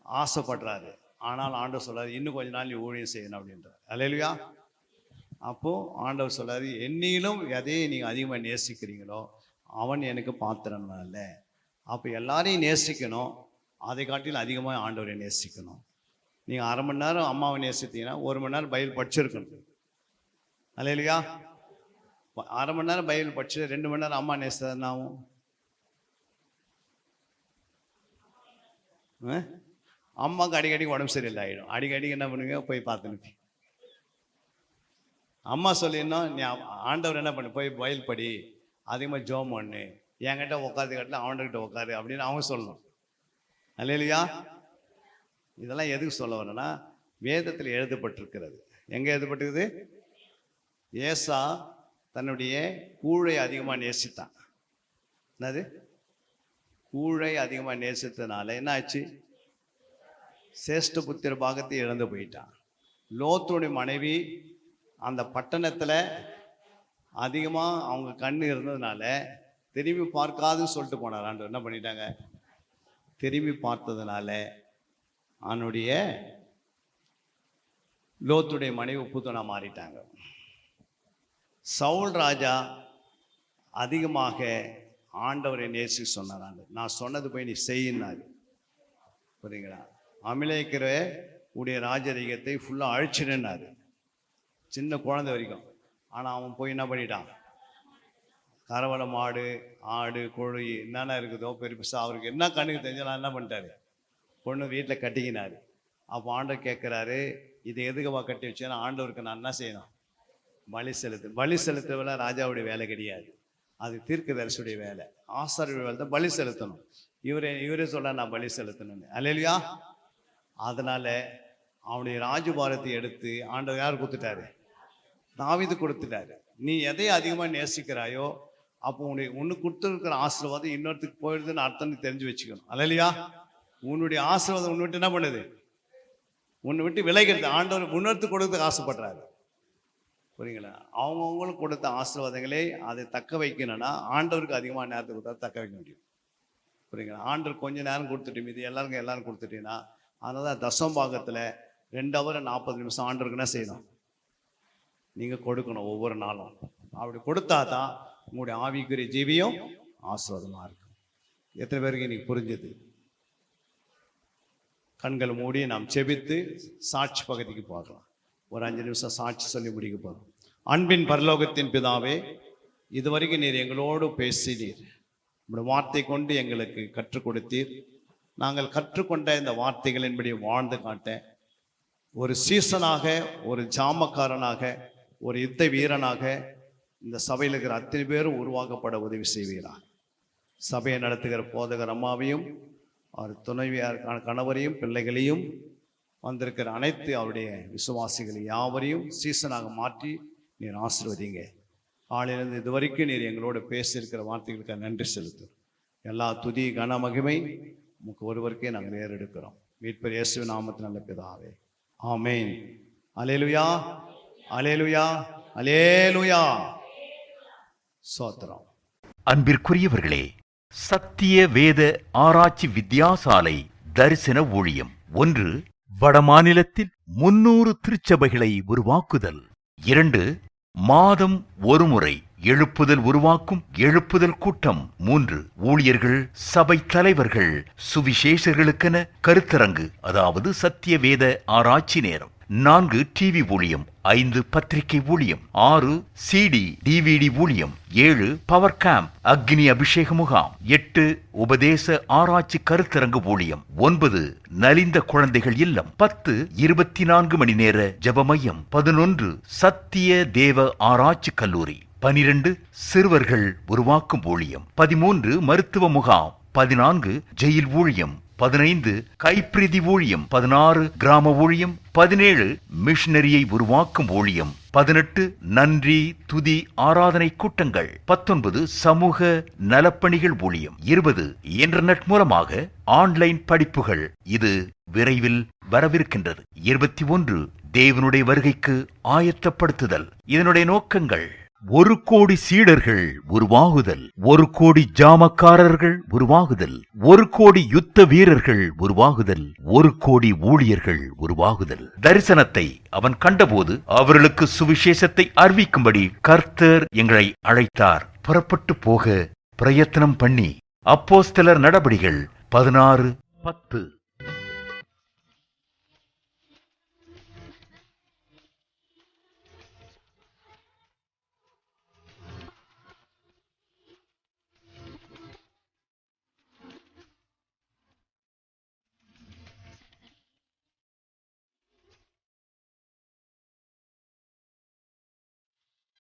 ஆசைப்படுறாரு. ஆனால் ஆண்டவர் சொல்றாரு, இன்னும் கொஞ்ச நாள் நீ ஊழியம் செய்யணும் அப்படின்றார். அல்லேலூயா. அப்போது ஆண்டவர் சொல்றாரு, என்னிலும் எதையை நீங்கள் அதிகமாக நேசிக்கிறீங்களோ அவன் எனக்கு பாத்திரம் அல்ல. அப்போ எல்லாரையும் நேசிக்கணும், அதை காட்டிலும் அதிகமாக ஆண்டவரை நேசிக்கணும். நீங்கள் 1/2 மணி நேரம் அம்மாவை நேசித்தீங்கன்னா 1 மணி நேரம் பைபிள் படிச்சிருக்கணும். அல்லேலூயா. 1/2 மணி நேரம் பைபிள் படிச்சு 2 மணி நேரம் அம்மா நேசித்தா ஆகும்? அம்மாவுக்கு அடிக்கடி உடம்பு சரியில்லை ஆகிடும். அடிக்கடி என்ன பண்ணுவீங்க? போய் பார்த்துன்னு அம்மா சொல்லிடணும், நீ ஆண்டவர் என்ன பண்ணு, போய் பைபிள் படி, அதிகமாக ஜோம் பண்ணு, என்கிட்ட உட்காந்து கட்டல அவன்கிட்ட உட்காரு அப்படின்னு அவங்க சொல்லணும். அல்லேலூயா. இதெல்லாம் எதுக்கு சொல்ல வரேன்னா, வேதத்தில் எழுதப்பட்டிருக்கிறது. எங்கே எழுதப்பட்டிருக்குது? ஏசா தன்னுடைய கூழை அதிகமாக நேசித்தான். என்னது? கூழை அதிகமாக நேசித்தனால என்ன ஆச்சு? சேஷ்ட புத்திர பாகத்தை இழந்து போயிட்டான். லோத்துடைய மனைவி அந்த பட்டணத்தில் அதிகமாக அவங்க கண்ணு இருந்ததுனால திரும்பி பார்க்காதுன்னு சொல்லிட்டு போனார் ஆண்டவர். என்ன பண்ணிட்டாங்க? திரும்பி பார்த்ததுனால அவனுடைய லோத்துடைய மனைவி புத்தனா மாறிட்டாங்க. சவுல் ராஜா அதிகமாக ஆண்டவரை நேசி சொன்னார். ஆண்டவர், நான் சொன்னது போய் நீ செய்யினாரு. புரியுங்களா? அமிலேக்கிற உடைய ராஜரீகத்தை ஃபுல்லாக அழிச்சிடுனாரு, சின்ன குழந்தை வரைக்கும். ஆனால் அவன் போய் என்ன பண்ணிட்டான்? கரவலை மாடு, ஆடு, கோழி என்னென்ன இருக்குதோ பெருசாக அவருக்கு என்ன கண்ணுக்கு தெரிஞ்சாலும் என்ன பண்ணிட்டாரு? பொண்ணு வீட்டில் கட்டிக்கினார். அப்போ ஆண்டவர் கேட்குறாரு, இதை எதுக்குவா கட்டி வச்சேன்னா, ஆண்டவருக்கு நான் என்ன செய்யணும்? பலி செலுத்து. பலி செலுத்துவல ராஜாவுடைய வேலை கிடையாது, அது தீர்க்கதரிசியுடைய வேலை. ஆசாரிய வேலை தான் பலி செலுத்தணும். இவரே சொல்ல நான் பலி செலுத்தணும்னு. அல்லேலூயா. அதனால அவனுடைய ராஜபாரத்தை எடுத்து ஆண்டவர் யார் கொடுத்துட்டாரு? தாவீது கொடுத்துட்டாரு. நீ எதை அதிகமாக நேசிக்கிறாயோ அப்போ ஒன்று கொடுத்துருக்கிற ஆசீர்வாதம் இன்னொருத்துக்கு போயிடுதுன்னு அர்த்தம் தெரிஞ்சு வச்சுக்கணும். அல்லேலூயா. உன்னுடைய ஆசீர்வாதம் உன்னை விட்டு என்ன பண்ணுது? உன்னை விட்டு விலகிறது. ஆண்டவர் இன்னொருத்துக்கு கொடுத்து ஆசைப்படுறாரு. புரியுங்களா? அவங்கவுங்களுக்கு கொடுத்த ஆசீர்வாதங்களே அதை தக்க வைக்கணும்னா ஆண்டவருக்கு அதிகமாக நேரத்தை கொடுத்தா தக்க வைக்க முடியும். புரியுங்களா? ஆண்டவர் கொஞ்சம் நேரம் கொடுத்துட்டு இது எல்லாரும் கொடுத்துட்டீங்கன்னா, அதனால தான் தசம்பாகத்தில் 2 hour 40 நிமிஷம் ஆண்டவருக்கு என்ன செய்யணும்? நீங்கள் கொடுக்கணும் ஒவ்வொரு நாளும். அப்படி கொடுத்தா தான் உங்களுடைய ஆவிக்குரிய ஜீவியம் ஆசீர்வாதமாக இருக்கும். எத்தனை பேருக்கு இன்னைக்கு புரிஞ்சது? கண்கள் மூடி நாம் செபித்து சாட்சி பகுதிக்கு போகலாம். ஒரு 5 நிமிஷம் சாட்சி சொல்லி முடிக்க போகிறோம். அன்பின் பரலோகத்தின் பிதாவே, இதுவரைக்கும் நீர் எங்களோடு பேசினீர். உங்களுடைய வார்த்தை கொண்டு எங்களுக்கு கற்றுக் கொடுத்தீர். நாங்கள் கற்றுக்கொண்ட இந்த வார்த்தைகளின்படி வாழ்ந்து காட்ட ஒரு சீசனாக, ஒரு ஜாமக்காரனாக, ஒரு யுத்த வீரனாக இந்த சபையில் இருக்கிற அத்தனை பேரும் உருவாக்கப்பட உதவி செய்வீராக. சபையை நடத்துகிற போதகர் அம்மாவையும் அவர் துணைவியார் கணவரையும் பிள்ளைகளையும் வந்திருக்கிற அனைத்து அவருடைய விசுவாசிகளை யாவரையும் சீசனாக மாற்றி நீர் ஆசீர்வதிங்க. ஆளிலிருந்து இதுவரைக்கும் நீர் எங்களோடு பேசியிருக்கிற வார்த்தைகளுக்கு நன்றி செலுத்தும். எல்லா துதி கன மகிமை உமக்கு ஒருவருக்கே நாங்கள் ஏறெடுக்கிறோம். மீட்பர் இயேசுவின் நாமத்தில் நல்ல பிதாவே, ஆமேன். அல்லேலூயா, அல்லேலூயா, அல்லேலூயா. சோத்திரம். அன்பிற்குரியவர்களே, சத்திய வேத ஆராய்ச்சி வித்தியாசாலை தரிசன ஊழியம் 1. வடமாநிலத்தில் 300 திருச்சபைகளை உருவாக்குதல். 2. மாதம் ஒருமுறை எழுப்புதல் உருவாக்கும் எழுப்புதல் கூட்டம். 3. ஊழியர்கள், சபை தலைவர்கள், சுவிசேஷர்களுக்கென கருத்தரங்கு, அதாவது சத்திய வேத ஆராய்ச்சி நேரம். 4. டிவி ஊழியம். 5. பத்திரிகை ஊழியம். 6. CD DVD ஊழியம். 7. பவர் கேம்ப் அக்னி அபிஷேக முகாம். 8. உபதேச ஆராய்ச்சி கருத்தரங்கு ஊழியம். 9. நலிந்த குழந்தைகள் இல்லம். 10. 24 மணி நேர ஜெப மையம். 11. சத்திய தேவ ஆராய்ச்சி கல்லூரி. 12. சிறுவர்கள் உருவாக்கும் ஊழியம். 13. மருத்துவ முகாம். 14. ஜெயில் ஊழியம். 15. கைப்பிரதி ஊழியம். 16. கிராம ஊழியம். 17. மிஷனரியை உருவாக்கும் ஊழியம். 18. நன்றி துதி ஆராதனை கூட்டங்கள். 19. சமூக நலப்பணிகள் ஊழியம். 20. இன்டர்நெட் மூலமாக ஆன்லைன் படிப்புகள். இது விரைவில் வரவிருக்கின்றது. 21. தேவனுடைய வருகைக்கு ஆயத்தப்படுத்துதல். இதனுடைய நோக்கங்கள்: 1 கோடி சீடர்கள் உருவாகுதல், 1 கோடி ஜாமக்காரர்கள் உருவாகுதல், 1 கோடி யுத்த வீரர்கள் உருவாகுதல், 1 கோடி ஊழியர்கள் உருவாகுதல். தரிசனத்தை அவன் கண்டபோது அவர்களுக்கு சுவிசேஷத்தை அறிவிக்கும்படி கர்த்தர் எங்களை அழைத்தார். புறப்பட்டு போக பிரயத்தனம் பண்ணி. அப்போஸ்தலர் நடபடிகள் 16:10.